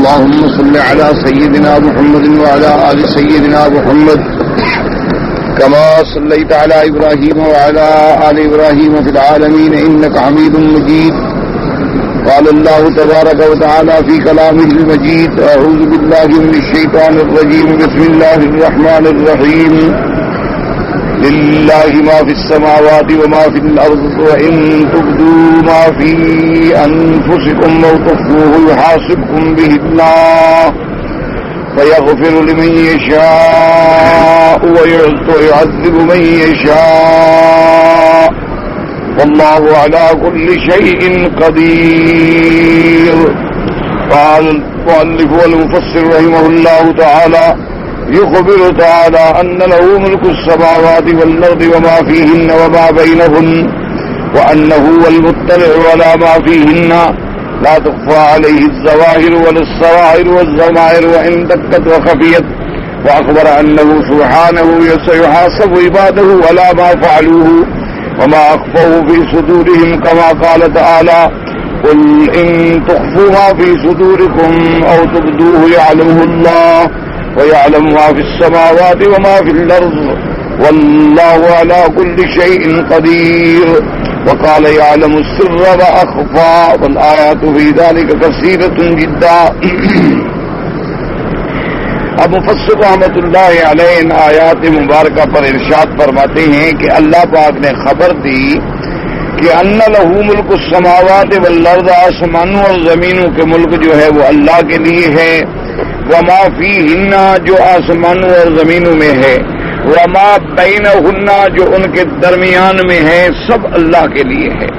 اللهم صل على سيدنا محمد وعلى آل سيدنا محمد كما صليت على إبراهيم وعلى آل إبراهيم في العالمين إنك حميد مجيد. قال الله تبارك وتعالى في كلامه المجيد: أعوذ بالله من الشيطان الرجيم. بسم الله الرحمن الرحيم. لله ما في السماوات وما في الأرض وإن تبدوا ما في أنفسكم أو تخفوه يحاسبكم به الله فيغفر لمن يشاء ويعذب من يشاء والله على كل شيء قدير. قال المؤلف والمفسر رحمه الله تعالى: يخبر تعالى أن له ملك السماوات والأرض وما فيهن وما بينهن وأنه هو المطلع على ما فيهن لا تخفى عليه الظواهر ولا السرائر والضمائر وإن دقت وخفيت. وأخبر أنه سبحانه سيحاسب عباده على ما فعلوه وما أخفوه في صدورهم كما قال تعالى: قل إن تخفوا ما في صدوركم أو تبدوه يعلمه الله ويعلم ما في السماوات وما في الأرض والله على كل شيء قدير. وقال: يعلم السر وأخفى. والآيات في ذلك كثيرة جدا. اب مفسر رحمۃ اللہ علیہ ان آیات مبارکہ پر ارشاد فرماتے ہیں کہ اللہ پاک نے خبر دی کہ ان لہ ملک السماوات والارض، آسمانوں اور زمینوں کے ملک جو ہے وہ اللہ کے لیے ہے. وما فیہن، جو آسمانوں اور زمینوں میں ہے. وما بینہن، جو ان کے درمیان میں ہے، سب اللہ کے لیے ہے.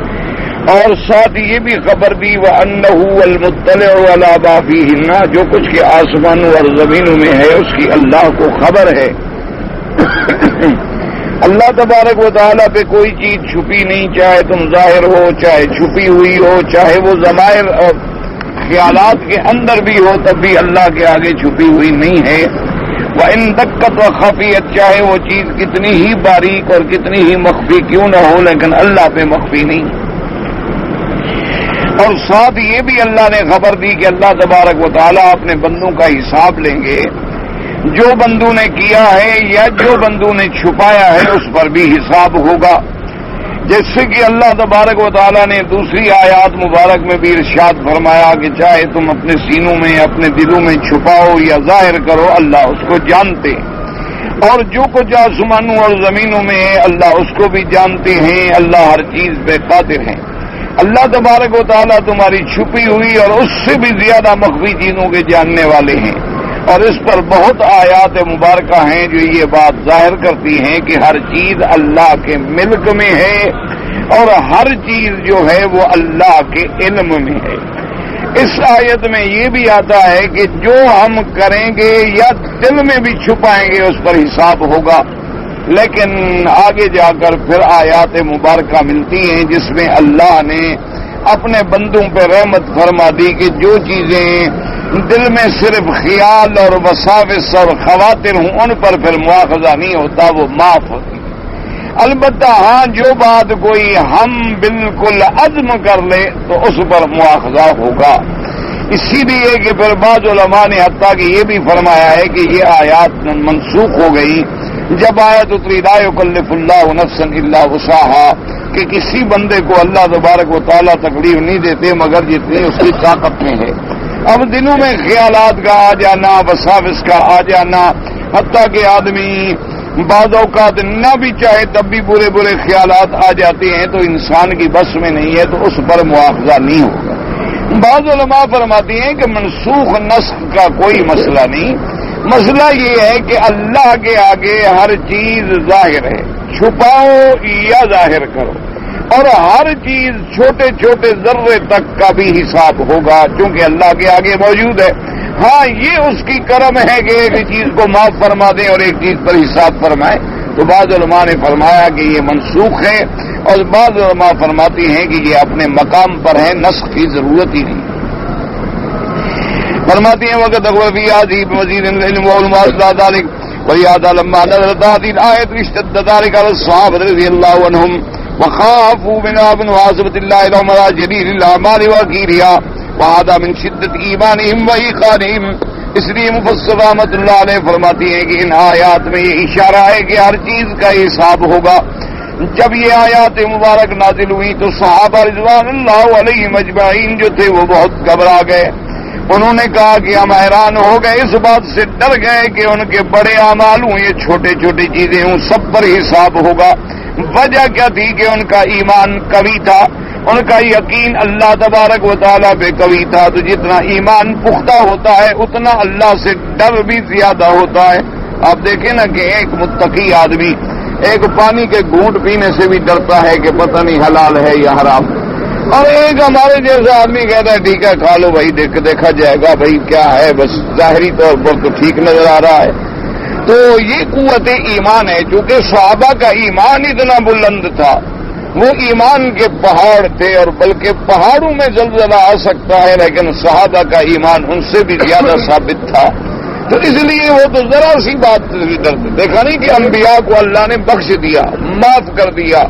اور ساتھ یہ بھی خبر دی وَأَنَّهُ الْمُطَّلِعُ عَلَى مَا فِيهِنَّ، جو کچھ کے آسمانوں اور زمینوں میں ہے اس کی اللہ کو خبر ہے. اللہ تبارک و تعالیٰ پہ کوئی چیز چھپی نہیں، چاہے تم ظاہر ہو چاہے چھپی ہوئی ہو، چاہے وہ ضمائر اور خیالات کے اندر بھی ہو تب بھی اللہ کے آگے چھپی ہوئی نہیں ہے. وَإِن دَقَّتْ وَخَفِيَتْ، چاہے وہ چیز کتنی ہی باریک اور کتنی ہی مخفی کیوں نہ ہو لیکن اللہ پہ مخفی نہیں. اور ساتھ یہ بھی اللہ نے خبر دی کہ اللہ تبارک و تعالیٰ اپنے بندوں کا حساب لیں گے. جو بندوں نے کیا ہے یا جو بندوں نے چھپایا ہے اس پر بھی حساب ہوگا. جیسے کہ اللہ تبارک و تعالیٰ نے دوسری آیات مبارک میں بھی ارشاد فرمایا کہ چاہے تم اپنے سینوں میں اپنے دلوں میں چھپاؤ یا ظاہر کرو، اللہ اس کو جانتے. اور جو کچھ آسمانوں اور زمینوں میں ہے اللہ اس کو بھی جانتے ہیں. اللہ ہر چیز پہ قادر ہیں. اللہ تبارک و تعالیٰ تمہاری چھپی ہوئی اور اس سے بھی زیادہ مخفی چیزوں کے جاننے والے ہیں. اور اس پر بہت آیات مبارکہ ہیں جو یہ بات ظاہر کرتی ہیں کہ ہر چیز اللہ کے ملک میں ہے اور ہر چیز جو ہے وہ اللہ کے علم میں ہے. اس آیت میں یہ بھی آتا ہے کہ جو ہم کریں گے یا دل میں بھی چھپائیں گے اس پر حساب ہوگا. لیکن آگے جا کر پھر آیات مبارکہ ملتی ہیں جس میں اللہ نے اپنے بندوں پہ رحمت فرما دی کہ جو چیزیں دل میں صرف خیال اور وساوس اور خواطر ہوں ان پر پھر مواخذہ نہیں ہوتا، وہ معاف ہوتی. البتہ ہاں جو بات کوئی ہم بالکل عزم کر لے تو اس پر مواخذہ ہوگا. اسی لیے کہ پھر بعض علماء نے حتیٰ کہ یہ بھی فرمایا ہے کہ یہ آیات منسوخ ہو گئی جب آیت اتری لا یکلف اللہ نفسا الا وسعها، کہ کسی بندے کو اللہ تبارک و تعالیٰ تکلیف نہیں دیتے مگر جتنی اس کی طاقت میں ہے. اب دلوں میں خیالات کا آ جانا، وساوس کا آ جانا، حتیٰ کہ آدمی بعض اوقات نہ بھی چاہے تب بھی برے برے خیالات آ جاتے ہیں تو انسان کی بس میں نہیں ہے تو اس پر مواخذہ نہیں ہوگا. بعض علماء فرماتے ہیں کہ منسوخ نسخ کا کوئی مسئلہ نہیں. مسئلہ یہ ہے کہ اللہ کے آگے ہر چیز ظاہر ہے، چھپاؤ یا ظاہر کرو، اور ہر چیز چھوٹے چھوٹے ذرے تک کا بھی حساب ہوگا چونکہ اللہ کے آگے موجود ہے. ہاں یہ اس کی کرم ہے کہ ایک چیز کو معاف فرما دیں اور ایک چیز پر حساب فرمائیں. تو بعض علماء نے فرمایا کہ یہ منسوخ ہے اور بعض علماء فرماتی ہیں کہ یہ اپنے مقام پر ہے، نسخ کی ضرورت ہی نہیں. فرماتی ہیں وقت اغوفی عظیم وزیر العلم وعلماء ذالک ولہذا لما نزلت هذه الآیت اشتد ذلك على الصحابة رضی اللہ عنہم وخافوا من محاسبة الله لهم على جليل الأعمال وكيلها وهذا من شدت ایمانہم و ایقانہم. اس لیے مفسر رحمۃ اللہ علیہ فرماتی ہیں کہ ان آیات میں یہ اشارہ ہے کہ ہر چیز کا حساب ہوگا. جب یہ آیات مبارک نازل ہوئی تو صحابہ رضوان اللہ علیہم اجمعین جو تھے وہ بہت گھبرا گئے. انہوں نے کہا کہ ہم حیران ہو گئے، اس بات سے ڈر گئے کہ ان کے بڑے اعمال ہوں، یہ چھوٹے چھوٹی چیزیں ہوں، سب پر حساب ہوگا. وجہ کیا تھی کہ ان کا ایمان قوی تھا، ان کا یقین اللہ تبارک و تعالیٰ پہ قوی تھا. تو جتنا ایمان پختہ ہوتا ہے اتنا اللہ سے ڈر بھی زیادہ ہوتا ہے. آپ دیکھیں نا کہ ایک متقی آدمی ایک پانی کے گھونٹ پینے سے بھی ڈرتا ہے کہ پتہ نہیں حلال ہے یا حرام، اور ایک ہمارے جیسا آدمی کہتا ہے ٹھیک ہے کھا لو بھائی، دیکھا جائے گا بھائی کیا ہے، بس ظاہری طور پر تو ٹھیک نظر آ رہا ہے. تو یہ قوت ایمان ہے. چونکہ صحابہ کا ایمان اتنا بلند تھا، وہ ایمان کے پہاڑ تھے، اور بلکہ پہاڑوں میں زلزلہ آ سکتا ہے لیکن صحابہ کا ایمان ان سے بھی زیادہ ثابت تھا. تو اس لیے وہ تو ذرا سی بات دیکھا نہیں کہ انبیاء کو اللہ نے بخش دیا، معاف کر دیا،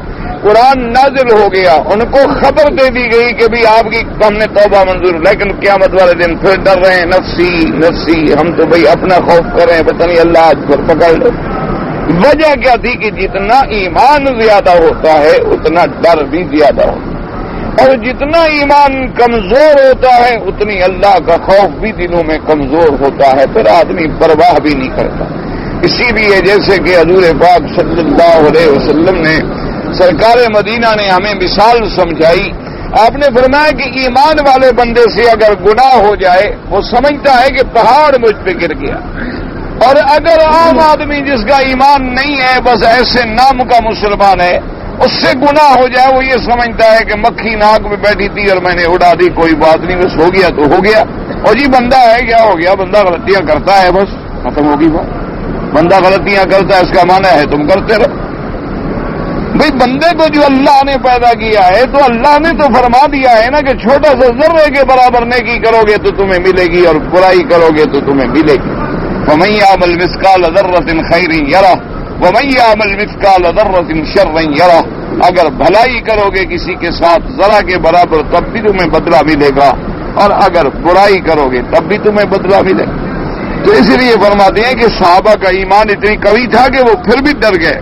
قرآن نازل ہو گیا، ان کو خبر دے دی گئی کہ بھی آپ کی ہم نے توبہ منظور، لیکن قیامت والے دن پھر ڈر رہے ہیں نفسی نفسی، ہم تو بھئی اپنا خوف کریں پتہ نہیں اللہ آج پھر پکڑ لے. وجہ کیا تھی کہ جتنا ایمان زیادہ ہوتا ہے اتنا ڈر بھی زیادہ ہوتا ہے، اور جتنا ایمان کمزور ہوتا ہے اتنی اللہ کا خوف بھی دلوں میں کمزور ہوتا ہے، پھر آدمی پرواہ بھی نہیں کرتا. اسی لیے جیسے کہ حضور پاک صلی اللہ علیہ وسلم نے، سرکار مدینہ نے ہمیں مثال سمجھائی. آپ نے فرمایا کہ ایمان والے بندے سے اگر گناہ ہو جائے وہ سمجھتا ہے کہ پہاڑ مجھ پہ گر گیا، اور اگر عام آدمی جس کا ایمان نہیں ہے، بس ایسے نام کا مسلمان ہے، اس سے گناہ ہو جائے وہ یہ سمجھتا ہے کہ مکھی ناک میں بیٹھی تھی اور میں نے اڑا دی، کوئی بات نہیں، بس ہو گیا تو ہو گیا. اور جی بندہ ہے کیا ہو گیا، بندہ غلطیاں کرتا ہے، بس ختم ہوگی بات. بندہ غلطیاں کرتا ہے اس کا معنی ہے تم کرتے رہو. بھئی بندے کو جو اللہ نے پیدا کیا ہے تو اللہ نے تو فرما دیا ہے نا کہ چھوٹا سا ذرے کے برابر نیکی کرو گے تو تمہیں ملے گی، اور برائی کرو گے تو تمہیں ملے گی. وَمَن يَعْمَلْ مِثْقَالَ ذَرَّةٍ خَيْرٍ يَرَهُ وَمَن يَعْمَلْ مِثْقَالَ ذَرَّةٍ شَرًّا يَرَهُ. اگر بھلائی کرو گے کسی کے ساتھ ذرا کے برابر تب بھی تمہیں بدلہ ملے گا، اور اگر برائی کرو گے تب بھی تمہیں بدلہ ملے گا. تو اس لیے فرماتے ہیں کہ صحابہ کا ایمان اتنی قوی تھا کہ وہ پھر بھی ڈر گئے.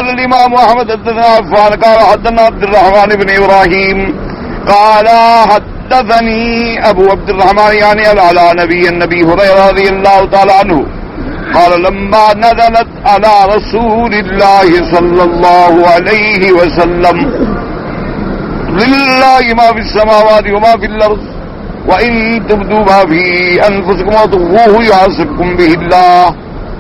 الامام محمد حدثنا عفان قال حدثنا عبد الرحمن بن ابراہیم قال حدثني ابو عبد الرحمن يعني على نبي هريرة رضي الله تعالى عنه قال لما نزلت على رسول الله صلى الله عليه وسلم لله ما في السماوات وما في الارض وان تبدوا ما في انفسكم وتخفوه يحاسبكم به الله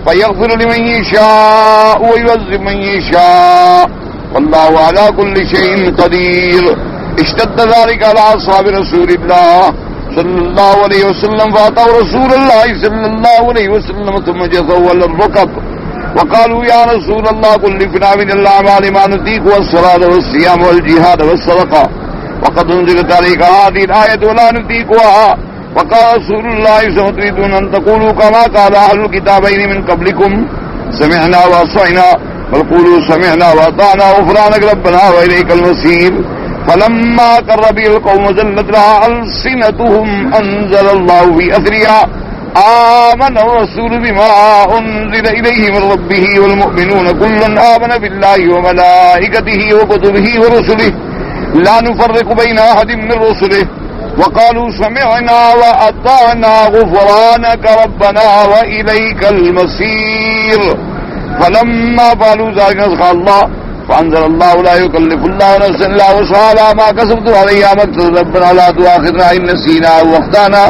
فيغفر لمن يشاء ويعذب من يشاء والله على كل شيء قدير. اشتد ذلك على اصحاب رسول الله صلى الله عليه وسلم فاتوا رسول الله صلى الله عليه وسلم ثم جثوا على الركب وقالوا يا رسول الله قل لنا من الاعمال ما نطيق والصلاة والصيام والجهاد والصدقة وقد انزلت عليك هذه الآية ولا نطيقها. وقال رسول الله صلى الله عليه وسلم أن تقولوا كما قال أهل الكتابين من قبلكم سمعنا وعصينا بل قولوا سمعنا وأطعنا غفرانك ربنا وإليك المصير. فلما قر به القوم زلت لها ألسنتهم أنزل الله في أثرها آمن الرسول بما أنزل إليه من ربه والمؤمنون كل آمن بالله وملائكته وكتبه ورسله لا نفرق بين أحد من رسله وقالوا سمعنا وأطعنا غفرانك ربنا وإليك المصير. فلما فعلوا ذلك نسخ الله فأنزل الله لا يكلف الله نفسا إلا وسعها ما كسبت عليها ما اكتسبت ربنا لا تؤاخذنا إن نسينا أو أخطأنا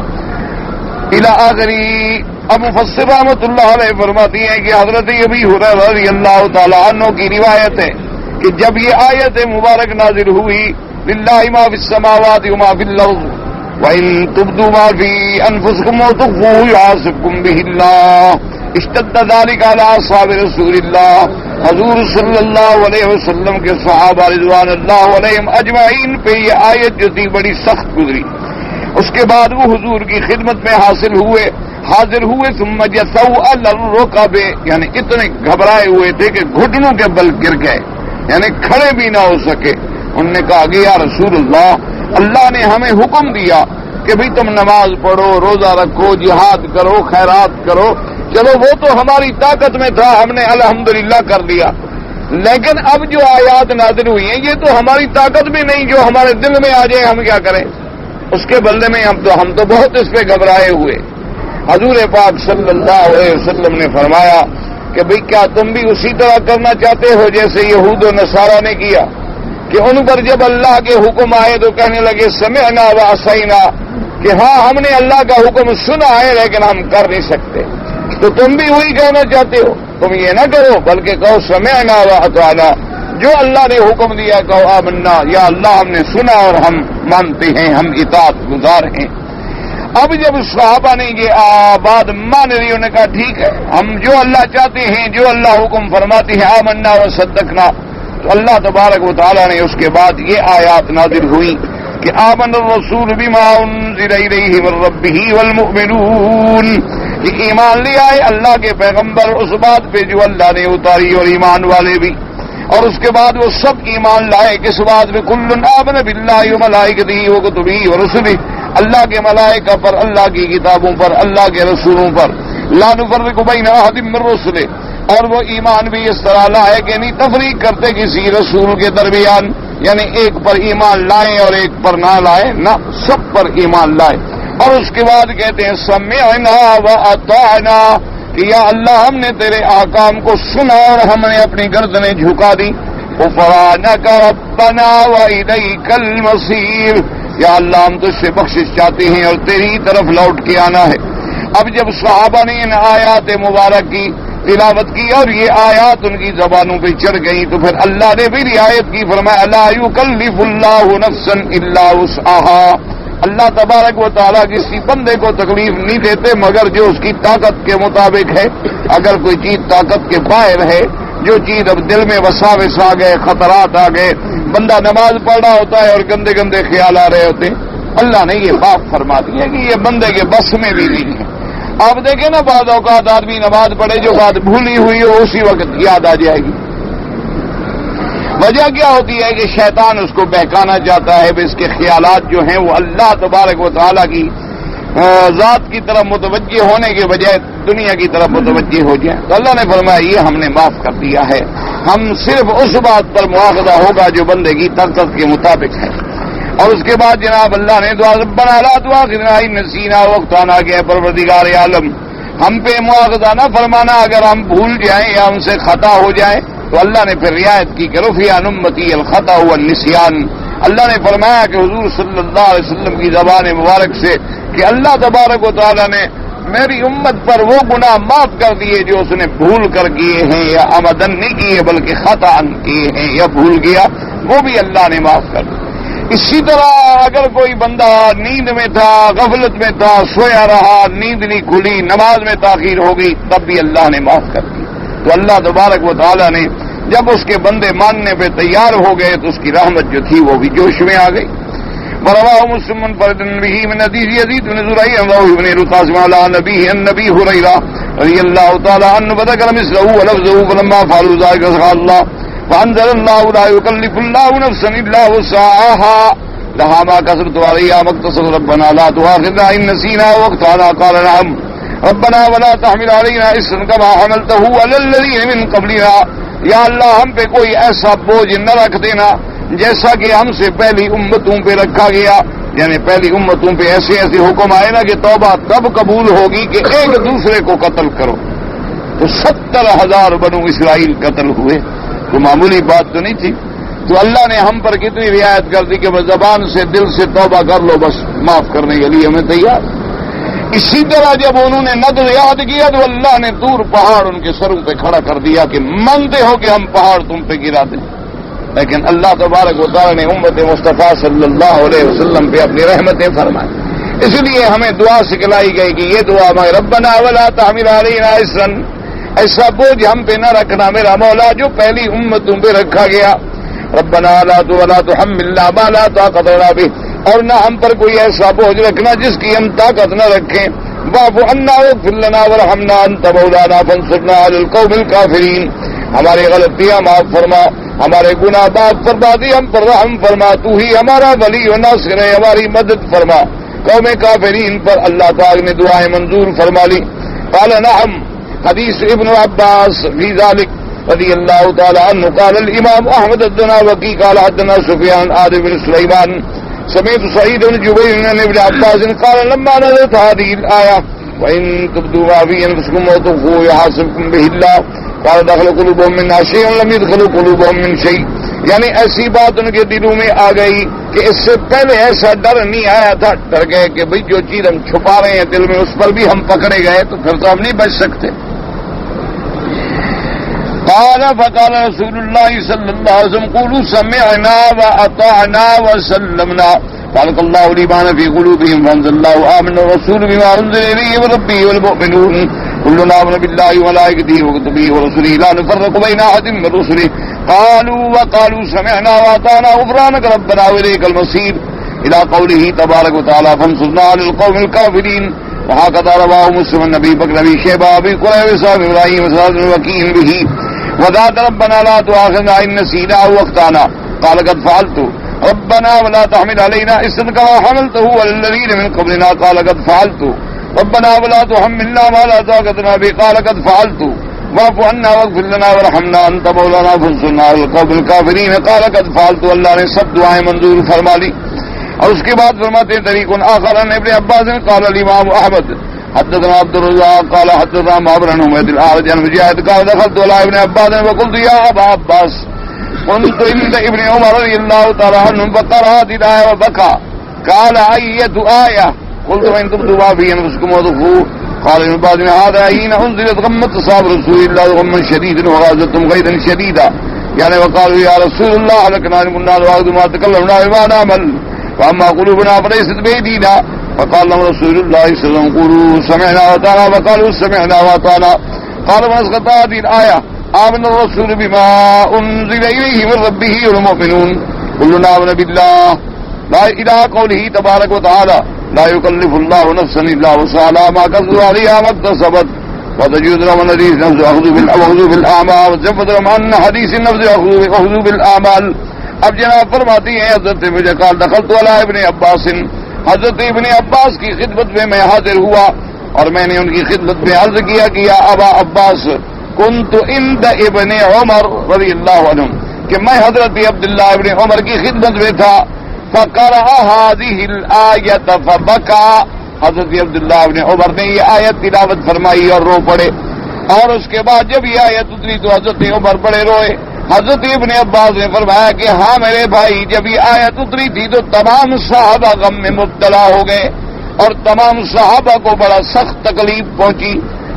إلى آخره. اب مفسر رحمۃ اللہ علیہ فرماتی ہیں کہ حضرت ابی ہریرہ رضی اللہ تعالی عنہ کی روایت ہے کہ جب یہ آیت مبارک نازل ہوئی للہ ما فی السماوات وما فی الارض وان تبدوا ما فی انفسکم وتخفوه یحاسبکم به اللہ اشتد ذلك على اصحاب رسول اللہ. حضور صلی اللہ علیہ وسلم کے صحابہ رضوان اللہ علیہم اجمعین پہ یہ آیت جو تھی بڑی سخت گزری. اس کے بعد وہ حضور کی خدمت میں حاضر ہوئے ثم جثوا علی الرکب، یعنی اتنے گھبرائے ہوئے تھے کہ گھٹنوں کے بل گر گئے، یعنی کھڑے بھی نہ ہو سکے. انہوں نے کہا کہ یا رسول اللہ اللہ نے ہمیں حکم دیا کہ بھئی تم نماز پڑھو، روزہ رکھو، جہاد کرو، خیرات کرو، چلو وہ تو ہماری طاقت میں تھا، ہم نے الحمدللہ کر دیا، لیکن اب جو آیات نازل ہوئی ہیں یہ تو ہماری طاقت میں نہیں، جو ہمارے دل میں آ جائے ہم کیا کریں؟ اس کے بدلے میں ہم تو بہت اس پہ گھبرائے ہوئے۔ حضور پاک صلی اللہ علیہ وسلم نے فرمایا کہ بھئی کیا تم بھی اسی طرح کرنا چاہتے ہو جیسے یہود و نصارہ نے کیا کہ ان پر جب اللہ کے حکم آئے تو کہنے لگے سمعنا و عصینا، کہ ہاں ہم نے اللہ کا حکم سنا ہے لیکن ہم کر نہیں سکتے، تو تم بھی وہی کہنا چاہتے ہو؟ تم یہ نہ کرو بلکہ کہو سمعنا و اطعنا، جو اللہ نے حکم دیا کہو آمنا، یا اللہ ہم نے سنا اور ہم مانتے ہیں، ہم اطاعت گزار ہیں۔ اب جب صحابہ نے یہ بات مان لی، انہوں نے کہا ٹھیک ہے، ہم جو اللہ چاہتے ہیں، جو اللہ حکم فرماتے ہیں، آمنا و صدقنا، تو اللہ تبارک و تعالیٰ نے اس کے بعد یہ آیات نازل ہوئی کہ آمن الرسول بما انزل الیہ من ربہ والمؤمنون، کہ ایمان لے آئے اللہ کے پیغمبر اس بات پہ جو اللہ نے اتاری اور ایمان والے بھی، اور اس کے بعد وہ سب ایمان لائے کس بات پہ؟ کل آمن باللہ وملائکتہ وکتبہ ورسلہ، اللہ کے ملائکہ پر، اللہ کی کتابوں پر، اللہ کے رسولوں پر، لا نفرق بین احد من رسلہ، اور وہ ایمان بھی اس طرح لائے کہ نہیں تفریق کرتے کسی رسول کے درمیان، یعنی ایک پر ایمان لائیں اور ایک پر نہ لائیں، نہ سب پر ایمان لائے۔ اور اس کے بعد کہتے ہیں سمعنا و اطعنا، کہ یا اللہ ہم نے تیرے احکام کو سنا اور ہم نے اپنی گردنیں جھکا دی، غفرانک ربنا والیک المصیر، یا اللہ ہم تجھ سے بخشش چاہتے ہیں اور تیری طرف لوٹ کے آنا ہے۔ اب جب صحابہ نے ان آیات مبارک کی تلاوت کی اور یہ آیات ان کی زبانوں پہ چڑھ گئی تو پھر اللہ نے بھی رعایت کی، فرمایا لا یکلف اللہ نفسا الا وسعها، اللہ تبارک و تعالیٰ کسی بندے کو تکلیف نہیں دیتے مگر جو اس کی طاقت کے مطابق ہے۔ اگر کوئی چیز طاقت کے باہر ہے، جو چیز اب دل میں وساوس آ گئے، خطرات آ گئے، بندہ نماز پڑھ رہا ہوتا ہے اور گندے گندے خیال آ رہے ہوتے ہیں، اللہ نے یہ بات فرما دی ہے کہ یہ بندے کے بس میں بھی نہیں ہے۔ آپ دیکھیں نا بعض اوقات آدمی نماز پڑھے جو بات بھولی ہوئی ہو اسی وقت یاد آ جائے گی۔ وجہ کیا ہوتی ہے کہ شیطان اس کو بہکانا چاہتا ہے، اس کے خیالات جو ہیں وہ اللہ تبارک و تعالیٰ کی ذات کی طرف متوجہ ہونے کے بجائے دنیا کی طرف متوجہ ہو جائیں، تو اللہ نے فرمایا یہ ہم نے معاف کر دیا ہے، ہم صرف اس بات پر مواخذہ ہوگا جو بندے کی طاقت کے مطابق ہے۔ اور اس کے بعد جناب اللہ نے دعا ربنا لا تؤاخذنا ان نسینا واخطانا، کہ پروردگار عالم ہم پہ مواخذہ نہ فرمانا اگر ہم بھول جائیں یا ہم سے خطا ہو جائے، تو اللہ نے پھر رعایت کی کہ رفع عن امتی الخطا والنسیان، اللہ نے فرمایا کہ حضور صلی اللہ علیہ وسلم کی زبان مبارک سے کہ اللہ تبارک و تعالیٰ نے میری امت پر وہ گناہ معاف کر دیے جو اس نے بھول کر کیے ہیں یا عمدن نہیں کیے بلکہ خطا کیے ہیں یا بھول گیا، وہ بھی اللہ نے معاف کر دیا۔ اسی طرح اگر کوئی بندہ نیند میں تھا، غفلت میں تھا، سویا رہا، نیند نہیں کھلی، نماز میں تاخیر ہو گئی، تب بھی اللہ نے معاف کر دی۔ تو اللہ تبارک و تعالیٰ نے جب اس کے بندے ماننے پہ تیار ہو گئے تو اس کی رحمت جو تھی وہ بھی جوش میں آ گئی۔ ورواه مسلم منفردا به من حديث يزيد بن زريع بن القاسم على نبيه النبي هريرة رضي الله تعالى عنه فذكر مثله ولفظه فلما فعلوا ذلك سخط الله فأنزل الله لا يكلف الله نفسا إلا وسعها لها ما كسبت وعليها ما اكتسبت ربنا لا تؤاخذنا إن نسينا واخطأنا قال نعم ربنا ولا تحمل علينا إصرا كما حملته على الذين من قبلنا، یا اللہ ہم پہ کوئی ایسا بوجھ نہ رکھ دینا جیسا کہ ہم سے پہلی امتوں پہ رکھا گیا، یعنی پہلی امتوں پہ ایسے ایسے حکم آئے نا کہ توبہ تب قبول ہوگی کہ ایک دوسرے کو قتل کرو، تو 70,000 بنو اسرائیل قتل ہوئے، تو معمولی بات تو نہیں تھی۔ تو اللہ نے ہم پر کتنی رعایت کر دی کہ بس زبان سے دل سے توبہ کر لو، بس معاف کرنے کے لیے ہمیں تیار۔ اسی طرح جب انہوں نے نقل یاد کیا تو اللہ نے دور پہاڑ ان کے سروں پہ کھڑا کر دیا کہ مانتے ہو کہ ہم پہاڑ تم پہ گرا دیں، لیکن اللہ تبارک و تعالیٰ نے امت مصطفیٰ صلی اللہ علیہ وسلم پہ اپنی رحمتیں فرمائیں، اس لیے ہمیں دعا سکھلائی گئی کہ یہ دعا میں ربنا ولا تحمل علینا اصرا، ایسا بوجھ ہم پہ نہ رکھنا میرا مولا جو پہلی امتوں پہ رکھا گیا، ربنا ولا تحملنا ما لا طاقت لنا به، اور نہ ہم پر کوئی ایسا بوجھ رکھنا جس کی ہم طاقت نہ رکھیں، واعف عنا واغفر لنا وارحمنا انت مولانا فانصرنا علی القوم الکافرین، ہماری غلطیاں معاف فرما ہمارے گناہ معاف فرما دی، ہم پر رحم فرما، تو ہی ہمارا ولی و ناصر ہے، ہماری مدد فرما۔ قوم کافرین پر اللہ تعالی نے دعائیں منظور فرما لی۔ قال نعم، حدیث ابن عباس فی ذلک رضی اللہ تعالی عنہ قال الامام احمد حدثنا وکی قال حدثنا سفیان عادل بن سلیمان سمعت سعید بن جبیر عن ابن عباس قال لما نزلت هذه الآية وإن تبدوا ما في أنفسكم وتخفوه يحاسبكم به الله قال دخل قلوبهم منها شيء لم يدخل قلوبهم من شيء، یعنی ایسی بات ان کے دلوں میں آ گئی کہ اس سے پہلے ایسا ڈر نہیں آیا تھا، ڈر گئے کہ بھئی جو چیز ہم چھپا رہے ہیں دل میں اس پر بھی ہم پکڑے گئے تو پھر تو ہم نہیں بچ سکتے۔ قال فقال رسول الله صلى الله عليه وسلم قولوا سمعنا وأطعنا وسلمنا فألقى الله الإيمان في قلوبهم فأنزل الله آمن الرسول بما أنزل إليه من ربه والمؤمنون كلنا آمن بالله وملائكته وكتبه ورسله لا نفرق بين أحد من رسله قالوا وقالوا سمعنا وأطعنا غفرانك ربنا وإليك المصير إلى قوله تبارك وتعالى فانصرنا على القوم الكافرين وهكذا رواه مسلم عن أبي بكر أبي شيبة أبي قريب وإسحاق إبراهيم وسعد وكيع به وذات ربنا لا تؤاخذنا إن نسينا أو أخطأنا قال قد فعلت ربنا ولا تحمل علينا إصرا كما حملته على الذين من قبلنا قال قد فعلت ربنا ولا تحملنا ما لا طاقة لنا به قال قد فعلت واعف عنا واغفر لنا وارحمنا أنت مولانا فانصرنا على القوم الكافرين قال قد فعلت۔ اللہ نے سب دعائیں منظور فرما لی۔ اور اس کے بعد فرماتے ہیں طریق آخر عن ابن عباس قال الإمام أحمد حدثنا عبد الرزاق قال حدثنا معمر بن حميد الأعرج عن مجاهد قال دخلت على ابن عباس وقلت يا أبا عباس كنت عند ابن عمر رضي الله تعالى عنه فقرأ هذه الآية وبكى قال أية آية قلت وإن تبدوا ما في أنفسكم وتخفوه قال ابن عباس هذا حين أنزلت غمت أصحاب رسول الله غما شديدا وغازتهم غيظا شديدا، يعني وقالوا يا رسول الله هلكنا كنا نعبد ما تكلمنا بما نعمل وأما قلوبنا فليست بأيدينا فقال لهم رسول الله صلى الله عليه وسلم قولوا سمعنا وأطعنا فقالوا سمعنا وأطعنا قال وأسقط هذه الآية آمن الرسول بما أنزل إليه من ربه والمؤمنون كلنا آمن بالله لا إلى قوله تبارك وتعالى لا يكلف الله نفسا إلا وسعها ما كسبت عليها ما اكتسبت وتجوز لهم حديث النفس وأخذوا بالأعمال وجفت لهم عن حديث النفس وأخذوا بالأعمال۔ اب جناب فرماتی ہیں حضرت مجھے قال دخلت على ابن عباس، حضرت ابن عباس کی خدمت میں میں حاضر ہوا اور میں نے ان کی خدمت میں عرض کیا کہ یا ابا عباس کنت عند ابن عمر رضی اللہ عنہ، کہ میں حضرت عبداللہ ابن عمر کی خدمت میں تھا۔ فقرأ هذه الآية فبكى، حضرت عبداللہ ابن عمر نے یہ آیت تلاوت فرمائی اور رو پڑے، اور اس کے بعد جب یہ آیت اتری تو حضرت عمر بڑے روئے۔ حضرت ابن عباس نے فرمایا کہ ہاں میرے بھائی، جب یہ آیت اتری تھی تو تمام صحابہ غم میں مبتلا ہو گئے اور تمام صحابہ کو بڑا سخت تکلیف پہنچی